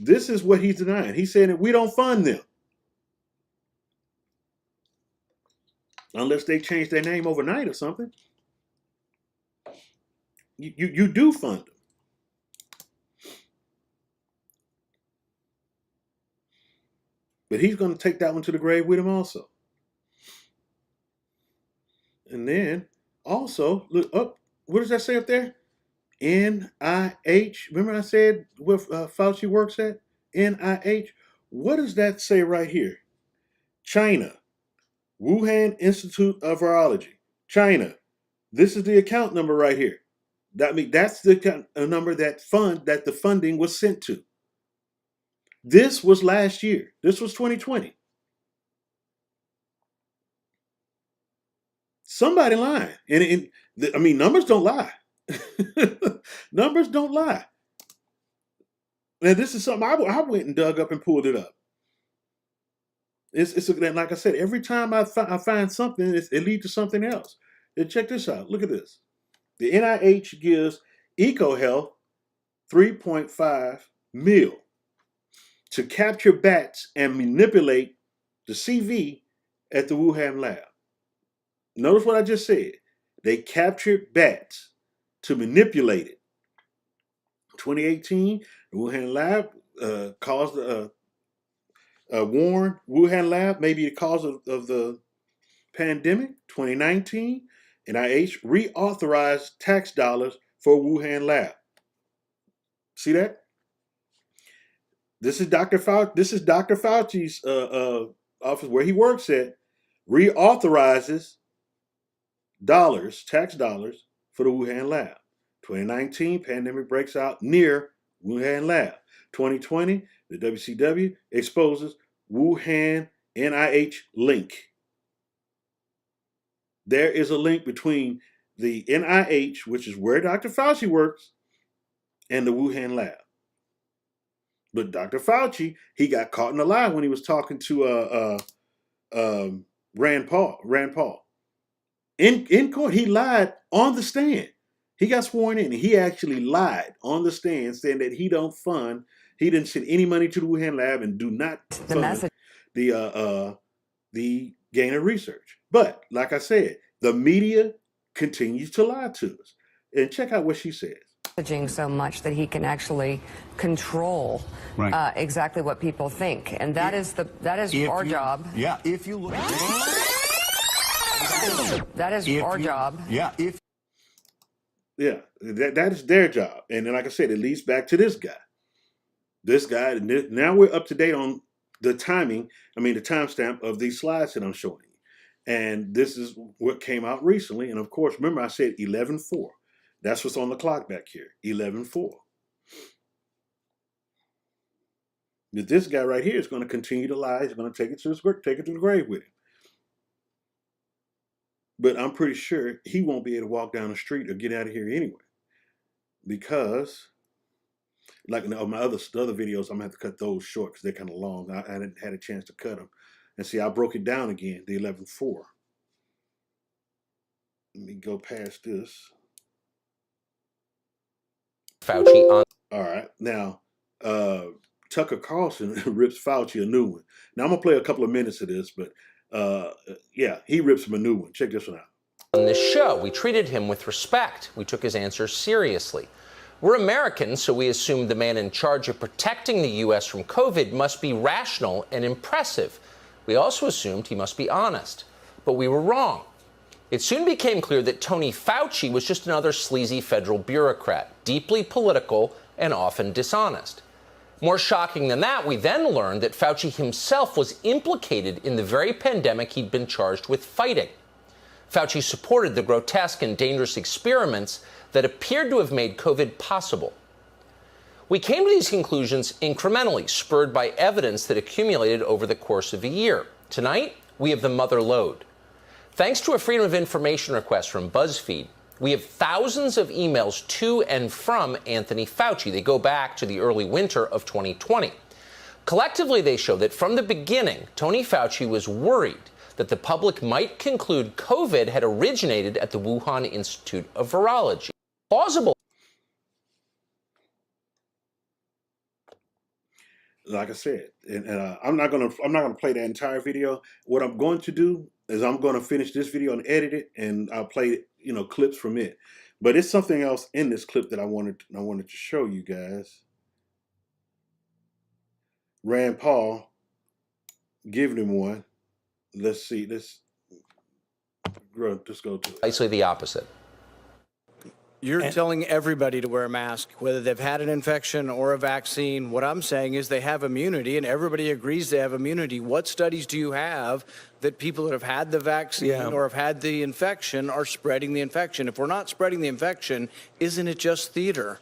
A: This is what he's denying. He's saying that we don't fund them. Unless they change their name overnight or something. You do fund them. But he's going to take that one to the grave with him also. And then also, look up, what does that say up there? NIH. Remember I said where Fauci works at? NIH. What does that say right here? China. Wuhan Institute of Virology. China. This is the account number right here. That's the number that the funding was sent to. This was last year. This was 2020. Somebody lying. Numbers don't lie. Numbers don't lie. Now, this is something I went and dug up and pulled it up. It's like I said, every time I find something, it leads to something else. And check this out. Look at this. The NIH gives EcoHealth $3.5 million to capture bats and manipulate the CV at the Wuhan lab. Notice what I just said. They captured bats to manipulate it. 2018, the Wuhan lab warned Wuhan lab may be the cause of the pandemic. 2019, NIH reauthorized tax dollars for Wuhan lab. See that? This is Dr. Fauci. This is Dr. Fauci's office where he works at. Reauthorizes tax dollars for the Wuhan lab. 2019, pandemic breaks out near Wuhan lab. 2020, the WCW exposes Wuhan NIH link. There is a link between the NIH, which is where Dr. Fauci works, and the Wuhan lab. But Dr. Fauci, he got caught in a lie when he was talking to Rand Paul. In court, he lied on the stand. He got sworn in, and he actually lied on the stand, saying that he didn't send any money to the Wuhan lab and do not fund the gain of research. But like I said, the media continues to lie to us. And check out what she says.
D: So much that he can actually control exactly what people think, and that is our job.
E: Yeah, if you look.
D: That is our job.
E: Yeah,
A: that is their job. And then, like I said, it leads back to this guy. This guy. Now we're up to date on the timing. The timestamp of these slides that I'm showing you. And this is what came out recently. And of course, remember I said 11/4. That's what's on the clock back here, 11/4. But this guy right here is going to continue to lie. He's going to take it to the grave with him. But I'm pretty sure he won't be able to walk down the street or get out of here anyway. Because, like my other videos, I'm going to have to cut those short because they're kind of long. I hadn't had a chance to cut them. And see, I broke it down again, the 11/4. Let me go past this.
F: Fauci on.
A: All right. Now, Tucker Carlson rips Fauci a new one. Now, I'm going to play a couple of minutes of this, but he rips him a new one. Check this one out.
F: On this show, we treated him with respect. We took his answers seriously. We're Americans, so we assume the man in charge of protecting the U.S. from COVID must be rational and impressive. We also assumed he must be honest. But we were wrong. It soon became clear that Tony Fauci was just another sleazy federal bureaucrat, deeply political and often dishonest. More shocking than that, we then learned that Fauci himself was implicated in the very pandemic he'd been charged with fighting. Fauci supported the grotesque and dangerous experiments that appeared to have made COVID possible. We came to these conclusions incrementally, spurred by evidence that accumulated over the course of a year. Tonight, we have the mother lode. Thanks to a Freedom of Information request from BuzzFeed, we have thousands of emails to and from Anthony Fauci. They go back to the early winter of 2020. Collectively, they show that from the beginning, Tony Fauci was worried that the public might conclude COVID had originated at the Wuhan Institute of Virology. Plausible.
A: Like I said, and I'm not gonna play the entire video. What I'm going to do is I'm going to finish this video and edit it, and I'll play clips from it. But it's something else in this clip that I wanted to show you guys. Rand Paul giving him one. Let's see. Let's go to it.
F: Precisely the opposite.
E: You're telling everybody to wear a mask, whether they've had an infection or a vaccine. What I'm saying is they have immunity, and everybody agrees they have immunity. What studies do you have that people that have had the vaccine or have had the infection are spreading the infection? If we're not spreading the infection, isn't it just theater?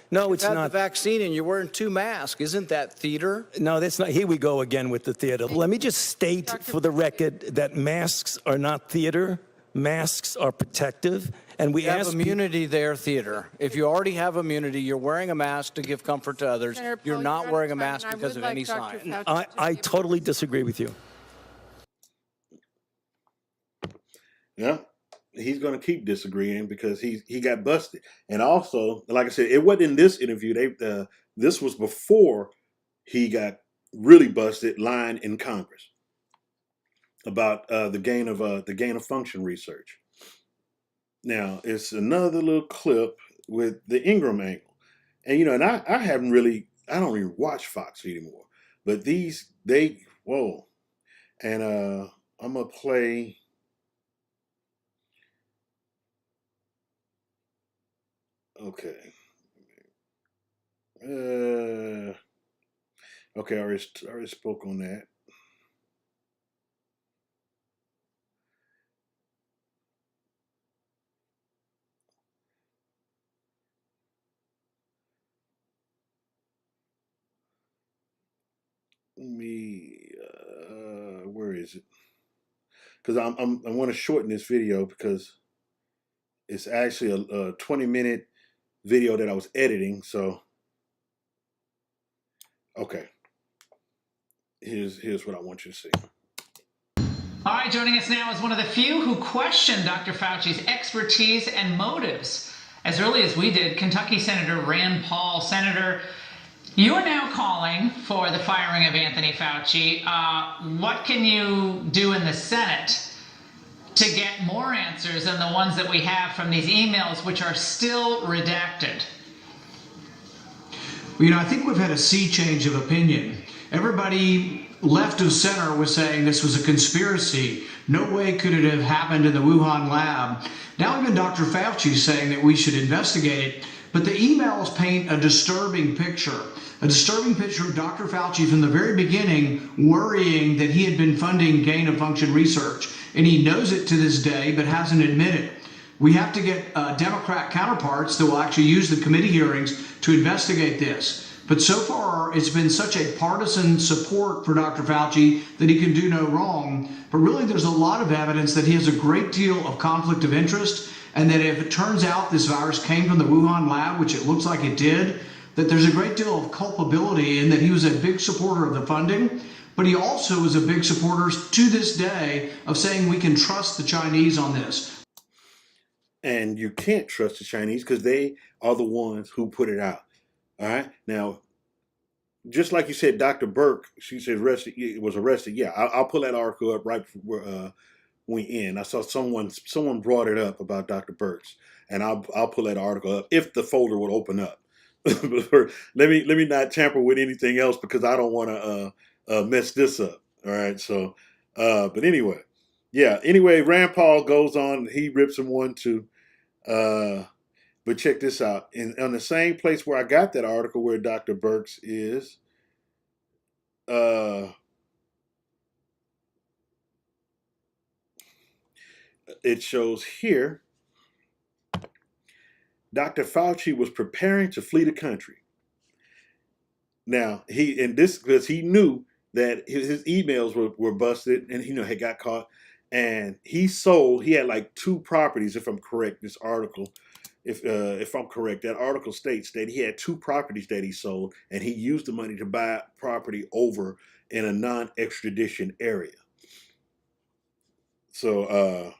G: No, it's
E: You've had
G: not.
E: the vaccine and you're wearing 2 masks. Isn't that theater?
G: No, that's not. Here we go again with the theater. Let me just state for the record that masks are not theater. Masks are protective. And we
E: You have
G: ask
E: immunity there, theater. If you already have immunity, you're wearing a mask to give comfort to others.
H: Senator
E: You're
H: Paul,
E: not
H: you're
E: wearing a
H: out of time,
E: mask
H: and I
E: because
H: would
E: of any
H: like Dr.
E: sign.
H: Fauci to
G: I
H: give
G: totally disagree with you.
A: Yeah, he's going to keep disagreeing because he got busted. And also, like I said, it wasn't in this interview. This was before he got really busted lying in Congress about the gain of function research. Now it's another little clip with the Ingram angle, and and I don't really watch Fox anymore, but whoa, and I'm gonna play. Okay. Okay, I already spoke on that. Where is it? Because I want to shorten this video because it's actually a 20-minute video that I was editing. So, okay, here's what I want you to see.
I: All right, joining us now is one of the few who questioned Dr. Fauci's expertise and motives. As early as we did, Kentucky Senator Rand Paul. Senator, you are now calling for the firing of Anthony Fauci. What can you do in the Senate to get more answers than the ones that we have from these emails, which are still redacted?
J: Well, I think we've had a sea change of opinion. Everybody left of center was saying this was a conspiracy. No way could it have happened in the Wuhan lab. Now even Dr. Fauci is saying that we should investigate it. But the emails paint a disturbing picture. A disturbing picture of Dr. Fauci from the very beginning worrying that he had been funding gain-of-function research. And he knows it to this day, but hasn't admitted. We have to get Democrat counterparts that will actually use the committee hearings to investigate this. But so far, it's been such a partisan support for Dr. Fauci that he can do no wrong. But really, there's a lot of evidence that he has a great deal of conflict of interest, and that if it turns out this virus came from the Wuhan lab, which it looks like it did, that there's a great deal of culpability in that he was a big supporter of the funding. But he also is a big supporter to this day of saying we can trust the Chinese on this.
A: And you can't trust the Chinese because they are the ones who put it out. All right. Now, just like you said, Dr. Burke, she said was arrested. Yeah, I'll pull that article up right before we end. I saw someone brought it up about Dr. Burke's, and I'll pull that article up if the folder would open up. let me not tamper with anything else because I don't want to mess this up. All right. So, but anyway, yeah. Anyway, Rand Paul goes on. He rips him one too. But check this out. On the same place where I got that article where Dr. Birx is, it shows here Dr. Fauci was preparing to flee the country. Now this because he knew that his emails were busted and had got caught, and he had like 2 properties, if I'm correct. This article, if I'm correct, that article states that he had 2 properties that he sold, and he used the money to buy property over in a non-extradition area. So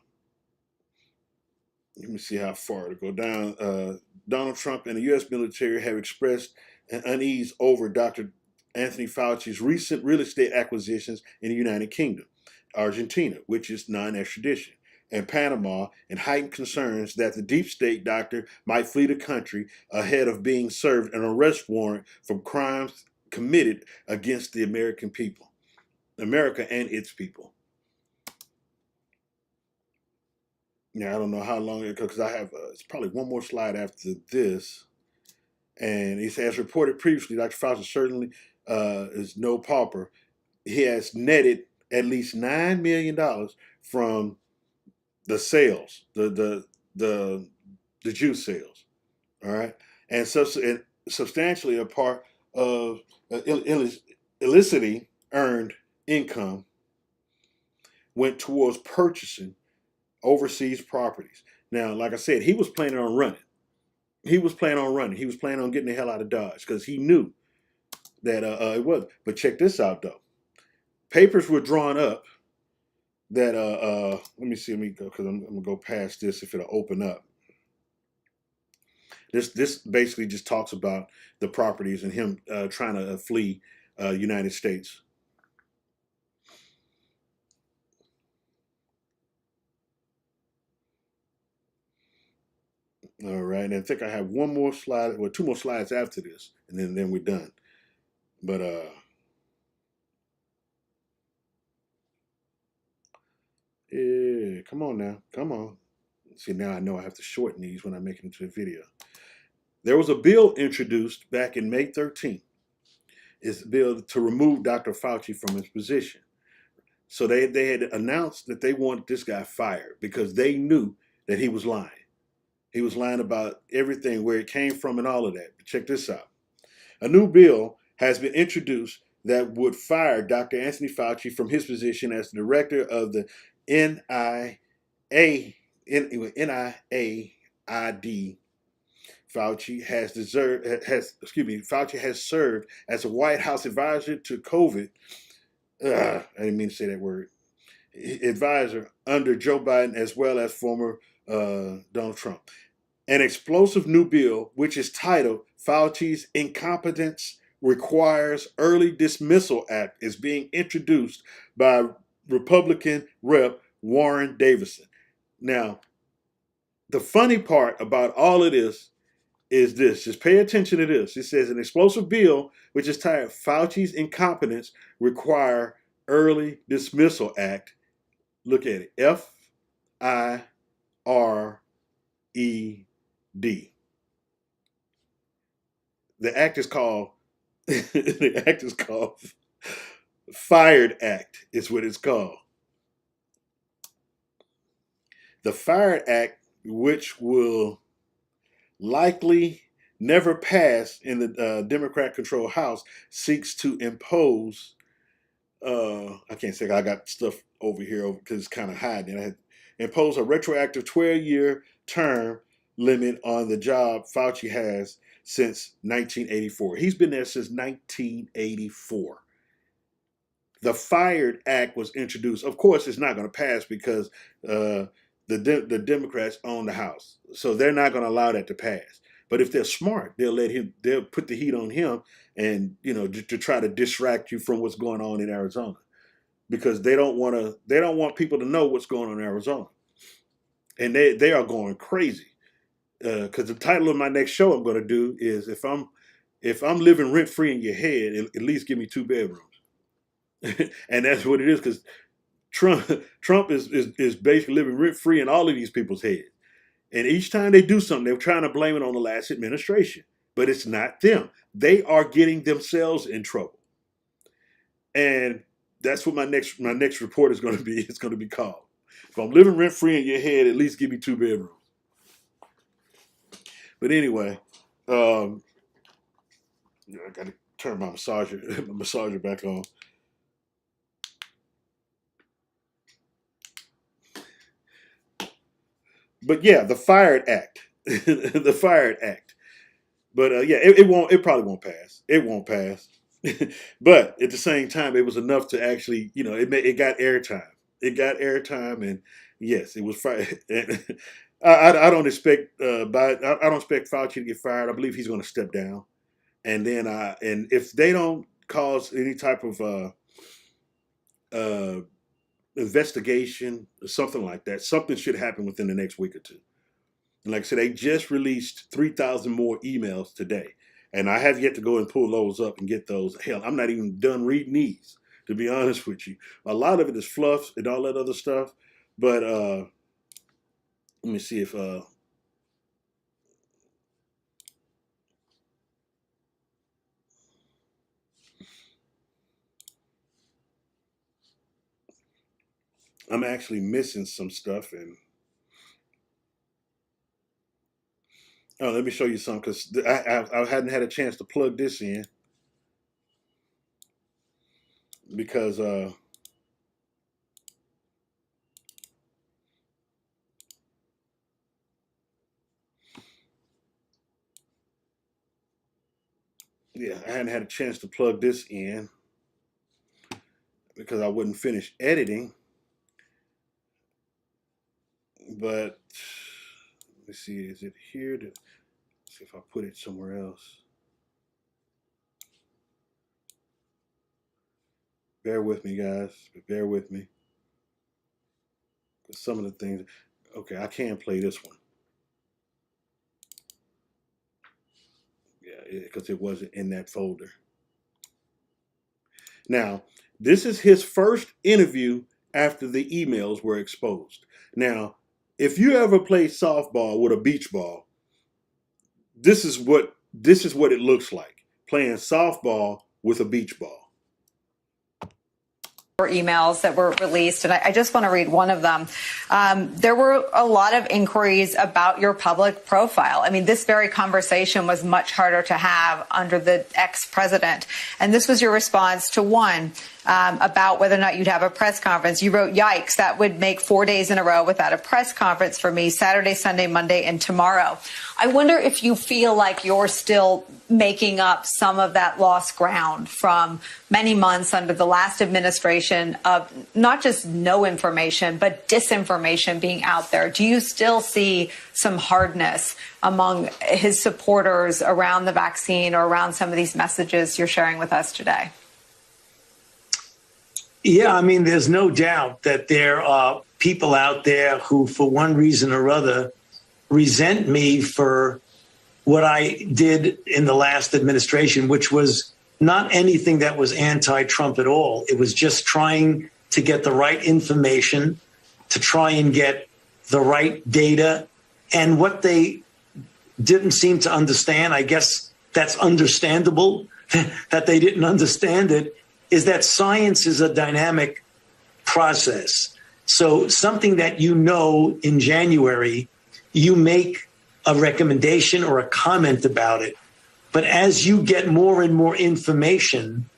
A: let me see how far to go down. Donald Trump and the U.S. military have expressed an unease over Dr. Anthony Fauci's recent real estate acquisitions in the United Kingdom, Argentina, which is non-extradition, and Panama, and heightened concerns that the deep state doctor might flee the country ahead of being served an arrest warrant for crimes committed against the American people, America and its people. Now, I don't know how long it goes because I have it's probably one more slide after this. And he says, as reported previously, Dr. Fauci certainly is no pauper. He has netted at least $9 million from the sales, the juice sales. All right. And substantially a part of illicitly earned income went towards purchasing overseas properties. Now, like I said, he was planning on running. He was planning on getting the hell out of Dodge because he knew that it was. But check this out, though. Papers were drawn up that let me see. Let me go because I'm gonna go past this if it'll open up. This basically just talks about the properties and him trying to flee United States. All right, and I think I have one more slide, or 2 more slides after this, and then we're done. But yeah, come on now, come on. See, now I know I have to shorten these when I make it into a video. There was a bill introduced back in May 13th. It's a bill to remove Dr. Fauci from his position. So they had announced that they wanted this guy fired because they knew that he was lying. He was lying about everything, where it came from and all of that. But check this out. A new bill has been introduced that would fire Dr. Anthony Fauci from his position as the director of the NIAID. Fauci has served as a White House advisor to COVID. I didn't mean to say that word. Advisor under Joe Biden as well as former Donald Trump. An explosive new bill, which is titled Fauci's Incompetence Requires Early Dismissal Act, is being introduced by Republican Rep. Warren Davidson. Now, the funny part about all of this is this. Just pay attention to this. It says an explosive bill, which is titled Fauci's Incompetence Require Early Dismissal Act. Look at it. FIRED. The act is called Fired Act is what it's called. The Fired Act, which will likely never pass in the Democrat-controlled House, seeks to impose. I can't say I got stuff over here because it's kind of hiding. I had impose a retroactive 12-year term limit on the job Fauci has since 1984. He's been there since 1984. The Fired Act was introduced. Of course, it's not going to pass because the Democrats own the House, so they're not going to allow that to pass. But if they're smart, they'll put the heat on him, and to try to distract you from what's going on in Arizona, because they don't want people to know what's going on in Arizona, and they are going crazy. because the title of my next show I'm going to do is if I'm living rent free in your head, at least give me 2 bedrooms, and that's what it is. Because Trump is basically living rent free in all of these people's heads, and each time they do something, they're trying to blame it on the last administration, but it's not them. They are getting themselves in trouble, and that's what my next report is going to be. It's going to be called, "If I'm living rent free in your head, at least give me 2 bedrooms." But anyway, I got to turn my massager back on. But yeah, the Fired Act, the Fired Act. But yeah, it won't. It probably won't pass. It won't pass. But at the same time, it was enough to actually, it got airtime. It got airtime, and yes, it was fired. I don't expect I don't expect Fauci to get fired. I believe he's going to step down, and then and if they don't cause any type of uh, investigation or something like that, something should happen within the next week or two. And like I said, they just released 3,000 more emails today. And I have yet to go and pull those up and get those. Hell, I'm not even done reading these, to be honest with you. A lot of it is fluff and all that other stuff. But let me see if I'm actually missing some stuff. And oh, let me show you some, because I hadn't had a chance to plug this in, because yeah, I hadn't had a chance to plug this in because I wouldn't finish editing. But let me see, is it here? See if I put it somewhere else. Bear with me, guys. Bear with me. Some of the things. Okay, I can play this one. Yeah, because it wasn't in that folder. Now, this is his first interview after the emails were exposed. Now, if you ever play softball with a beach ball, this is what it looks like, playing softball with a beach ball.
H: Emails that were released, and I just want to read one of them. There were a lot of inquiries about your public profile. I mean, this very conversation was much harder to have under the ex-president. And this was your response to one about whether or not you'd have a press conference. You wrote, "Yikes, that would make 4 days in a row without a press conference for me, Saturday, Sunday, Monday, and tomorrow." I wonder if you feel like you're still making up some of that lost ground from many months under the last administration of not just no information, but disinformation being out there. Do you still see some hardness among his supporters around the vaccine or around some of these messages you're sharing with us today?
G: Yeah, I mean, there's no doubt that there are people out there who, for one reason or other, resent me for what I did in the last administration, which was not anything that was anti-Trump at all. It was just trying to get the right information, to try and get the right data. And what they didn't seem to understand, I guess that's understandable that they didn't understand it, is that science is a dynamic process. So something that you know in January, you make a recommendation or a comment about it. But as you get more and more information,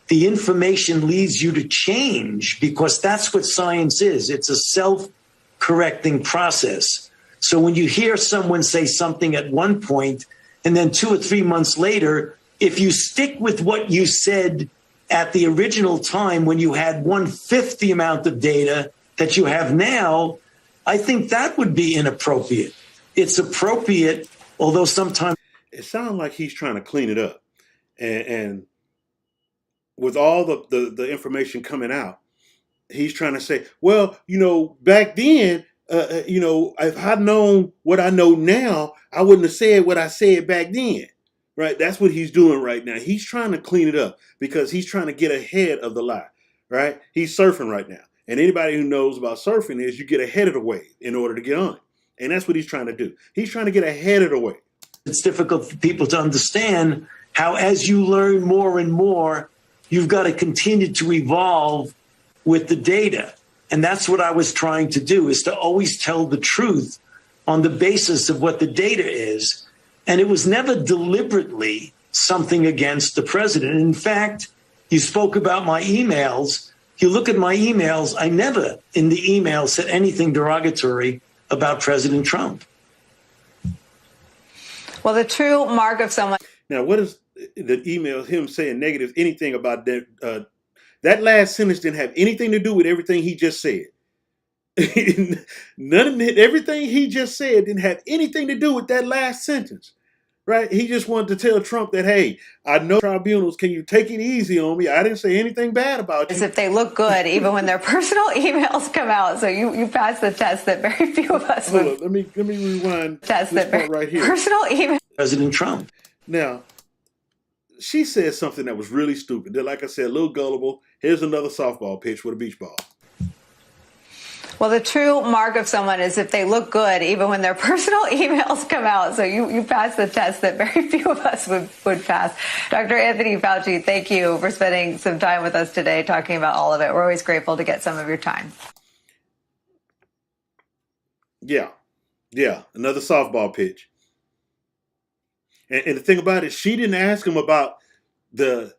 G: the information leads you to change, because that's what science is. It's a self-correcting process. So when you hear someone say something at one point, and then 2 or 3 months later, if you stick with what you said at the original time when you had 1/5 the amount of data that you have now, I think that would be inappropriate. It's appropriate, although sometimes
A: it sounds like he's trying to clean it up, and with all the information coming out, he's trying to say, well, back then if I'd known what I know now, I wouldn't have said what I said back then. Right? That's what he's doing right now. He's trying to clean it up because he's trying to get ahead of the lie. Right? He's surfing right now. And anybody who knows about surfing is you get ahead of the wave in order to get on it. And that's what he's trying to do. He's trying to get ahead of the wave.
G: It's difficult for people to understand how, as you learn more and more, you've got to continue to evolve with the data. And that's what I was trying to do, is to always tell the truth on the basis of what the data is. And it was never deliberately something against the president. In fact, you spoke about my emails. You look at my emails, I never in the email said anything derogatory about President Trump.
H: Well, the true mark of someone.
A: Now, what is the email, him saying negative, anything about that? That last sentence didn't have anything to do with everything he just said. Everything he just said didn't have anything to do with that last sentence. Right? He just wanted to tell Trump that, hey, I know tribunals, can you take it easy on me? I didn't say anything bad about you.
H: As if they look good, even when their personal emails come out. So you pass the test that very few of us would.
A: Hold on, let me rewind
H: Test
A: this
H: that
A: part right here.
H: personal email.
G: President Trump.
A: Now, she said something that was really stupid. That, like I said, a little gullible. Here's another softball pitch with a beach ball.
H: Well, the true mark of someone is if they look good, even when their personal emails come out. So you pass the test that very few of us would pass. Dr. Anthony Fauci, thank you for spending some time with us today talking about all of it. We're always grateful to get some of your time.
A: Yeah, another softball pitch. And the thing about it, she didn't ask him about the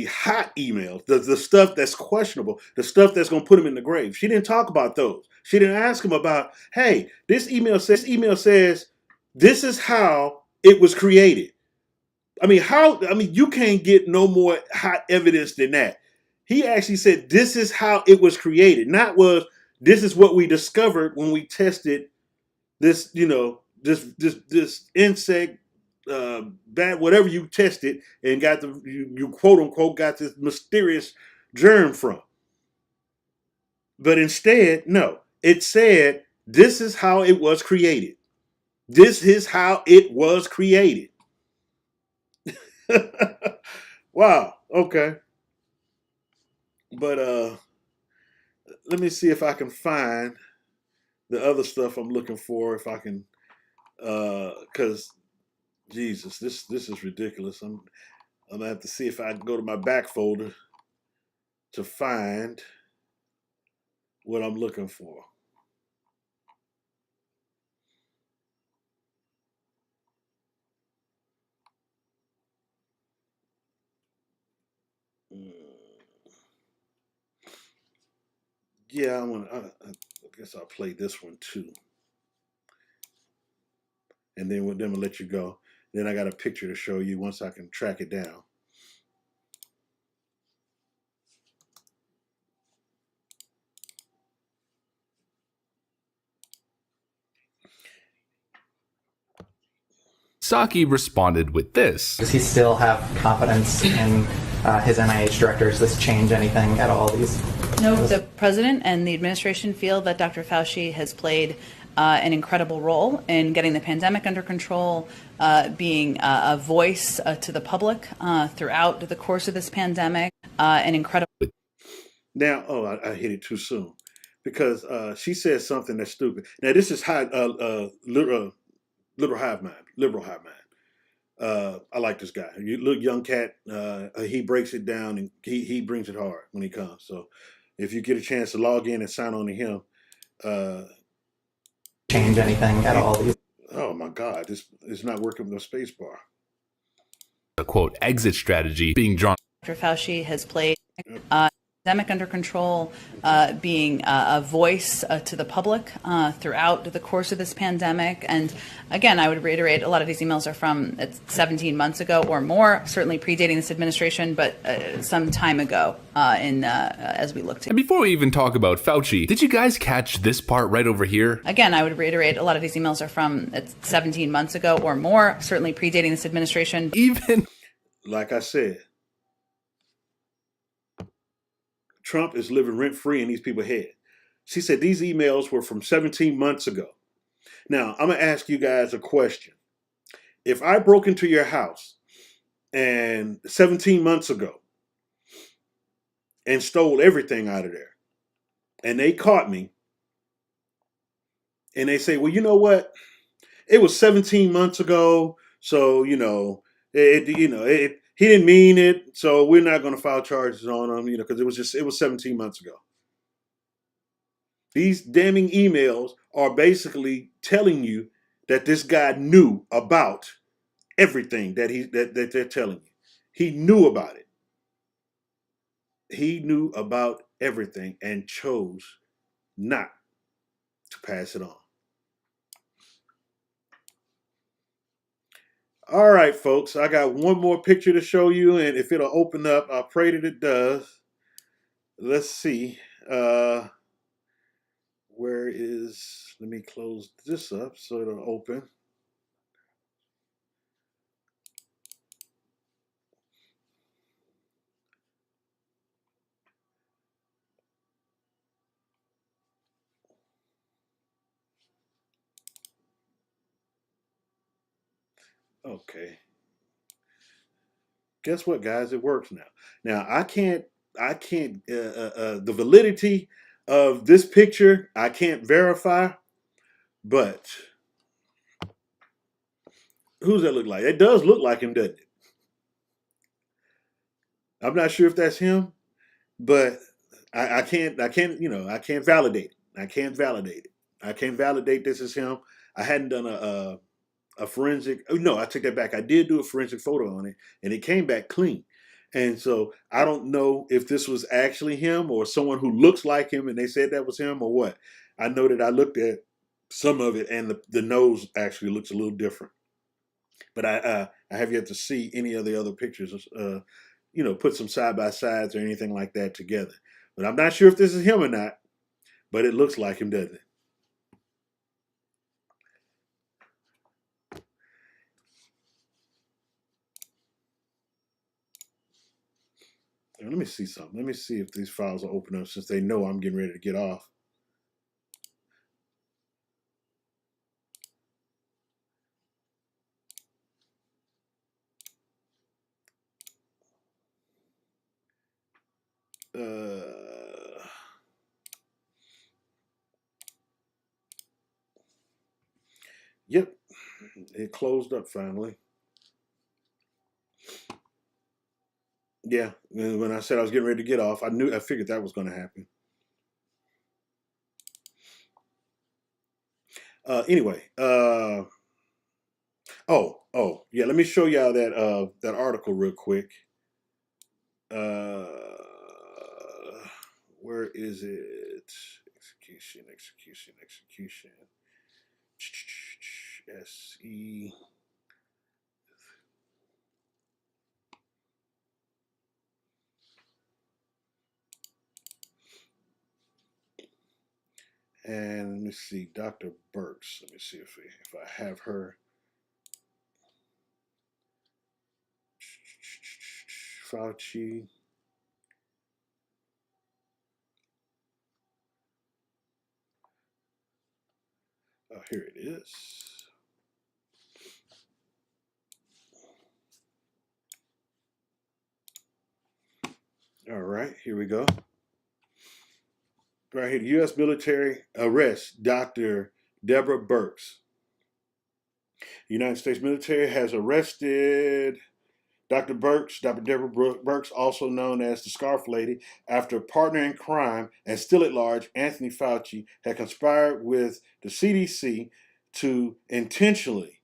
A: hot emails, the stuff that's questionable, the stuff that's going to put him in the grave. She didn't talk about those. She didn't ask him about, hey, this email says this is how it was created. I mean, you can't get no more hot evidence than that. He actually said this is how it was created, not this is what we discovered when we tested this, this insect, bad, whatever you tested and got you quote unquote got this mysterious germ from. But instead, no, it said this is how it was created. This is how it was created. Wow. Okay. But let me see if I can find the other stuff I'm looking for. If I can, because Jesus, this is ridiculous. I'm gonna have to see if I can go to my back folder to find what I'm looking for. Yeah, I guess I'll play this one too. And then with them, I'll let you go. Then I got a picture to show you once I can track it down.
K: Psaki responded with this.
L: Does he still have confidence in his NIH director? Does this change anything at all?
M: No, the president and the administration feel that Dr. Fauci has played an incredible role in getting the pandemic under control, being a voice to the public throughout the course of this pandemic, an incredible.
A: Now, I hit it too soon because she said something that's stupid. Now, this is liberal hive mind. I like this guy. You look, young cat. He breaks it down and he brings it hard when he comes. So, if you get a chance to log in and sign on to him,
L: change anything at all?
A: Oh my God, this is not working with no space bar.
K: A quote exit strategy being drawn.
M: Dr. Fauci has played pandemic under control, being a voice to the public throughout the course of this pandemic. And again, I would reiterate, a lot of these emails are from 17 months ago or more, certainly predating this administration, but some time ago as we look to.
K: And before we even talk about Fauci, did you guys catch this part right over here?
M: Again, I would reiterate, a lot of these emails are from 17 months ago or more, certainly predating this administration.
K: Even
A: like I said, Trump is living rent-free in these people's head. She said these emails were from 17 months ago. Now, I'm going to ask you guys a question. If I broke into your house and 17 months ago and stole everything out of there, and they caught me, and they say, well, you know what? It was 17 months ago, so he didn't mean it, so we're not going to file charges on him, because it was 17 months ago. These damning emails are basically telling you that this guy knew about everything that they're telling you. He knew about it. He knew about everything and chose not to pass it on. All right, folks, I got one more picture to show you, and if it'll open up, I pray that it does. Let's see. Let me close this up so it'll open. Okay. Guess what, guys? It works now. Now, the validity of this picture, I can't verify, but who's that look like? It does look like him, doesn't it? I'm not sure if that's him, but I can't validate it. I can't validate it. I can't validate this is him. I hadn't done a forensic. Oh, no, I take that back. I did do a forensic photo on it, and it came back clean. And so I don't know if this was actually him or someone who looks like him, and they said that was him or what. I know that I looked at some of it, and the nose actually looks a little different. But I have yet to see any of the other pictures. Put some side by sides or anything like that together. But I'm not sure if this is him or not. But it looks like him, doesn't it? Let me see something. Let me see if these files will open up since they know I'm getting ready to get off. Yep, it closed up finally. Yeah, when I said I was getting ready to get off, I figured that was going to happen. Anyway, yeah, let me show y'all that article real quick. Where is it? Execution. SE. And let me see, Dr. Burks. Let me see if I have her. Fauci. Oh, here it is. All right, here we go. Right here, the U.S. military arrests Dr. Deborah Burks. The United States military has arrested Dr. Deborah Burks, also known as the Scarf Lady, after partner in crime and still at large, Anthony Fauci, had conspired with the CDC to intentionally,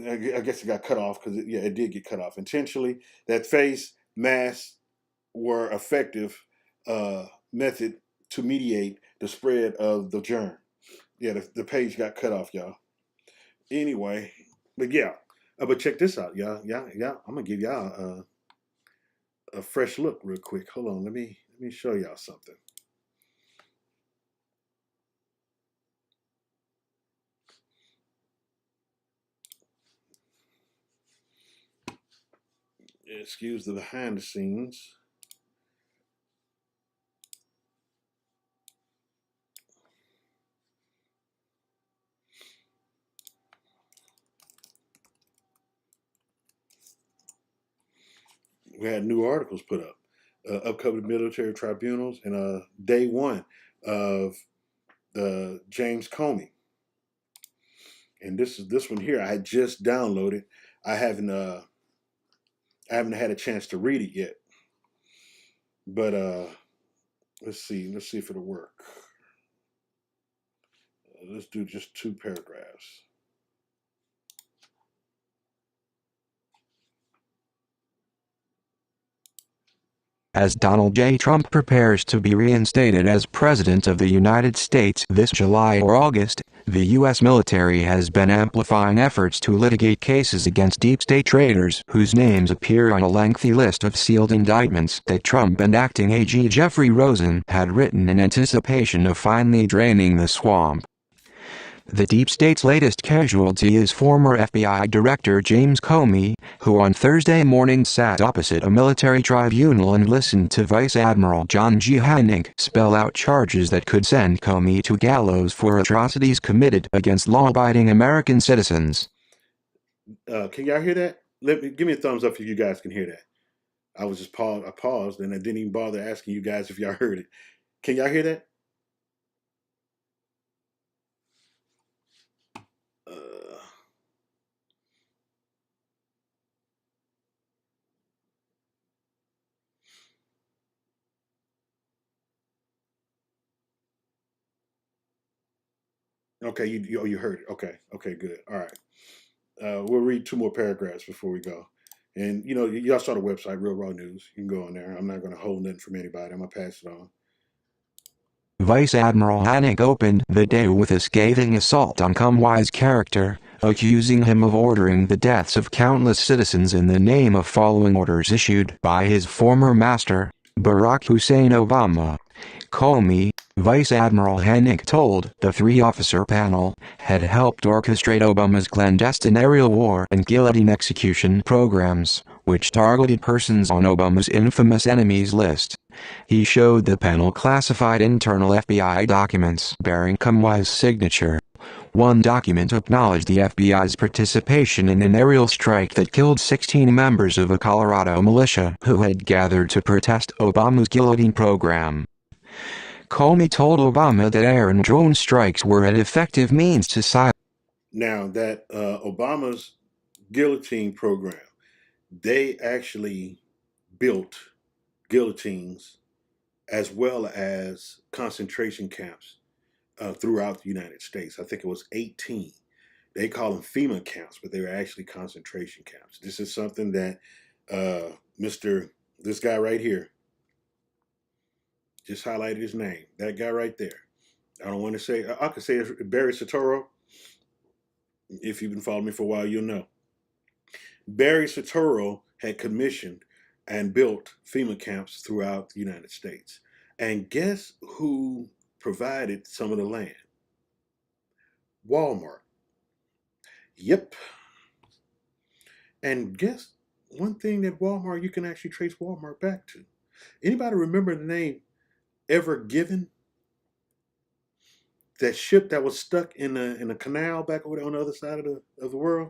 A: I guess it got cut off because it did get cut off intentionally, that face masks were effective method to mediate the spread of the germ. Yeah, the page got cut off, y'all. Anyway, but yeah, but check this out, y'all. I'm gonna give y'all a fresh look real quick. Hold on, let me show y'all something. Excuse the behind the scenes. we had new articles put up, upcoming military tribunals, and day one of the James Comey. And this one here I had just downloaded. I haven't had a chance to read it yet. But let's see if it'll work. Let's do just 2 paragraphs.
N: As Donald J. Trump prepares to be reinstated as President of the United States this July or August, the U.S. military has been amplifying efforts to litigate cases against deep state traitors whose names appear on a lengthy list of sealed indictments that Trump and acting AG Jeffrey Rosen had written in anticipation of finally draining the swamp. The deep state's latest casualty is former FBI Director James Comey, who on Thursday morning sat opposite a military tribunal and listened to Vice Admiral John G. Hannig spell out charges that could send Comey to gallows for atrocities committed against law-abiding American citizens.
A: Can y'all hear that? Give me a thumbs up if you guys can hear that. I was just I paused and I didn't even bother asking you guys if y'all heard it. Can y'all hear that? Okay, you heard it. Okay, good. All right. We'll read 2 more paragraphs before we go. And, y'all saw the website, Real Raw News. You can go on there. I'm not going to hold nothing from anybody. I'm going to pass it on.
N: Vice Admiral Hannig opened the day with a scathing assault on Comey's character, accusing him of ordering the deaths of countless citizens in the name of following orders issued by his former master, Barack Hussein Obama. Comey, Vice Admiral Hannig told the 3-officer panel, had helped orchestrate Obama's clandestine aerial war and guillotine execution programs, which targeted persons on Obama's infamous enemies list. He showed the panel classified internal FBI documents bearing Comey's signature. One document acknowledged the FBI's participation in an aerial strike that killed 16 members of a Colorado militia who had gathered to protest Obama's guillotine program. Comey told Obama that air and drone strikes were an effective means to silence.
A: Now that Obama's guillotine program, they actually built guillotines as well as concentration camps throughout the United States. I think it was 18. They call them FEMA camps, but they were actually concentration camps. This is something that this guy right here, just highlighted his name. That guy right there. I don't want to say, I could say it's Barry Soetoro. If you've been following me for a while, you'll know. Barry Soetoro had commissioned and built FEMA camps throughout the United States. And guess who provided some of the land? Walmart. Yep. And guess one thing that Walmart, you can actually trace Walmart back to. Anybody remember the name Ever Given? That ship that was stuck in a canal back over there on the other side of the world?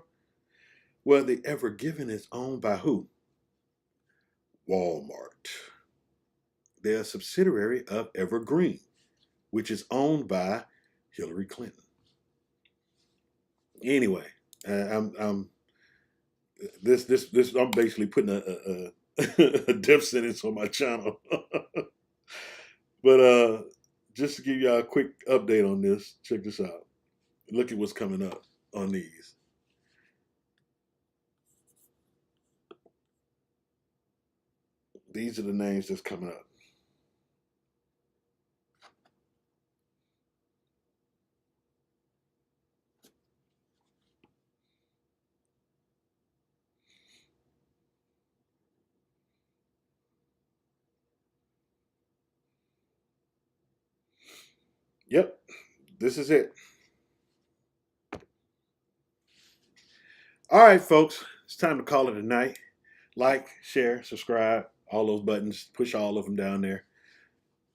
A: Well, the Ever Given is owned by who? Walmart. They're a subsidiary of Evergreen, which is owned by Hillary Clinton. Anyway, I'm basically putting a death sentence on my channel. But just to give y'all a quick update on this, check this out. Look at what's coming up on these. These are the names that's coming up. Yep, this is it. All right, folks, it's time to call it a night. Like, share, subscribe, all those buttons. Push all of them down there.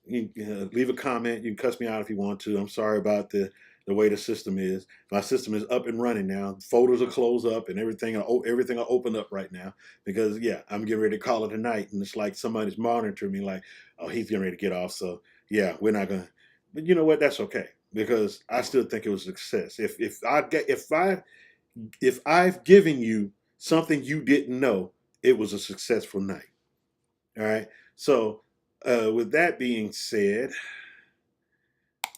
A: You leave a comment. You can cuss me out if you want to. I'm sorry about the the way the system is. My system is up and running now. Folders will close up and everything will open up right now because yeah, I'm getting ready to call it a night, and it's like somebody's monitoring me, like, oh, he's getting ready to get off. So yeah, we're not gonna. But you know what? That's okay because I still think it was a success. If I've given you something you didn't know, it was a successful night. All right. So with that being said,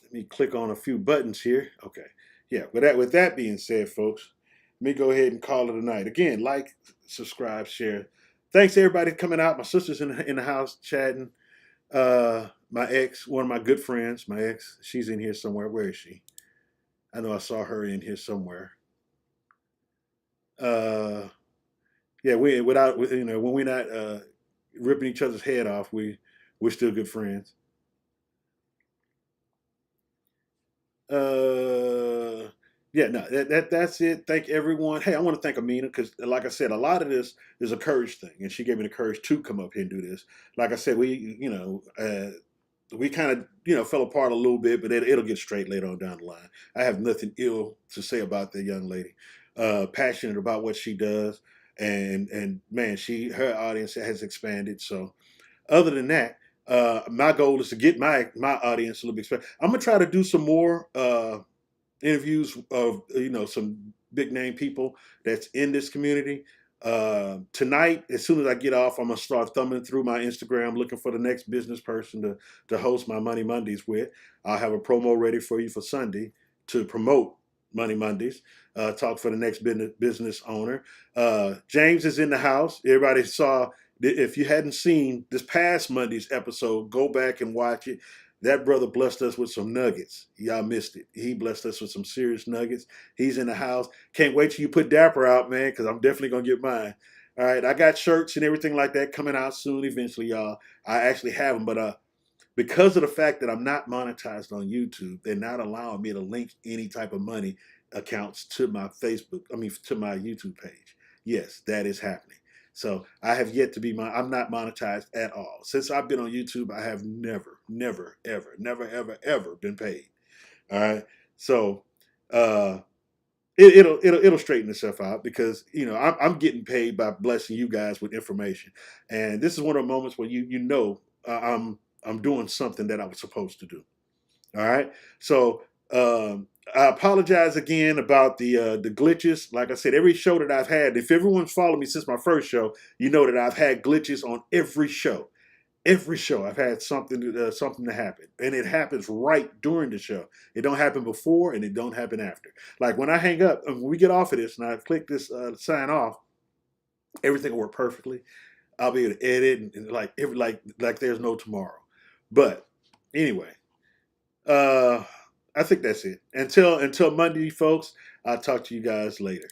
A: let me click on a few buttons here. Okay. Yeah. With that being said, folks, let me go ahead and call it a night. Again, like, subscribe, share. Thanks to everybody coming out. My sister's in the house chatting. My ex, one of my good friends, my ex, she's in here somewhere. Where is she? I know I saw her in here somewhere. Yeah, when we're not ripping each other's head off, we're still good friends. Yeah, no, that's it. Thank everyone. Hey, I want to thank Amina because, like I said, a lot of this is a courage thing, and she gave me the courage to come up here and do this. Like I said, we kind of fell apart a little bit, but it'll get straight later on down the line. I have nothing ill to say about the young lady. Passionate about what she does, and man, her audience has expanded. So other than that, my goal is to get my audience a little bit expanded. I'm gonna try to do some more interviews of some big name people that's in this community. Tonight, as soon as I get off, I'm gonna start thumbing through my Instagram looking for the next business person to host my Money Mondays with. I'll have a promo ready for you for Sunday to promote Money Mondays. Talk for the next business owner. James is in the house. Everybody saw. If you hadn't seen this past Monday's episode, go back and watch it. That brother blessed us with some nuggets. Y'all missed it. He blessed us with some serious nuggets. He's in the house. Can't wait till you put Dapper out, man, because I'm definitely going to get mine. All right, I got shirts and everything like that coming out soon eventually, y'all. I actually have them, but because of the fact that I'm not monetized on YouTube, they're not allowing me to link any type of money accounts to my to my YouTube page. Yes, that is happening. So I have yet to be I'm not monetized at all. Since I've been on YouTube, I have never, ever been paid. All right. So it'll straighten itself out because I'm getting paid by blessing you guys with information, and this is one of the moments where I'm doing something that I was supposed to do. All right. So I apologize again about the glitches. Like I said, every show that I've had, if everyone's followed me since my first show, you know that I've had glitches on every show. Every show I've had something to happen, and it happens right during the show. It don't happen before, and it don't happen after. Like when I hang up, when we get off of this, and I click this sign off, everything will work perfectly. I'll be able to edit and like there's no tomorrow. But anyway. I think that's it. Until Monday, folks, I'll talk to you guys later.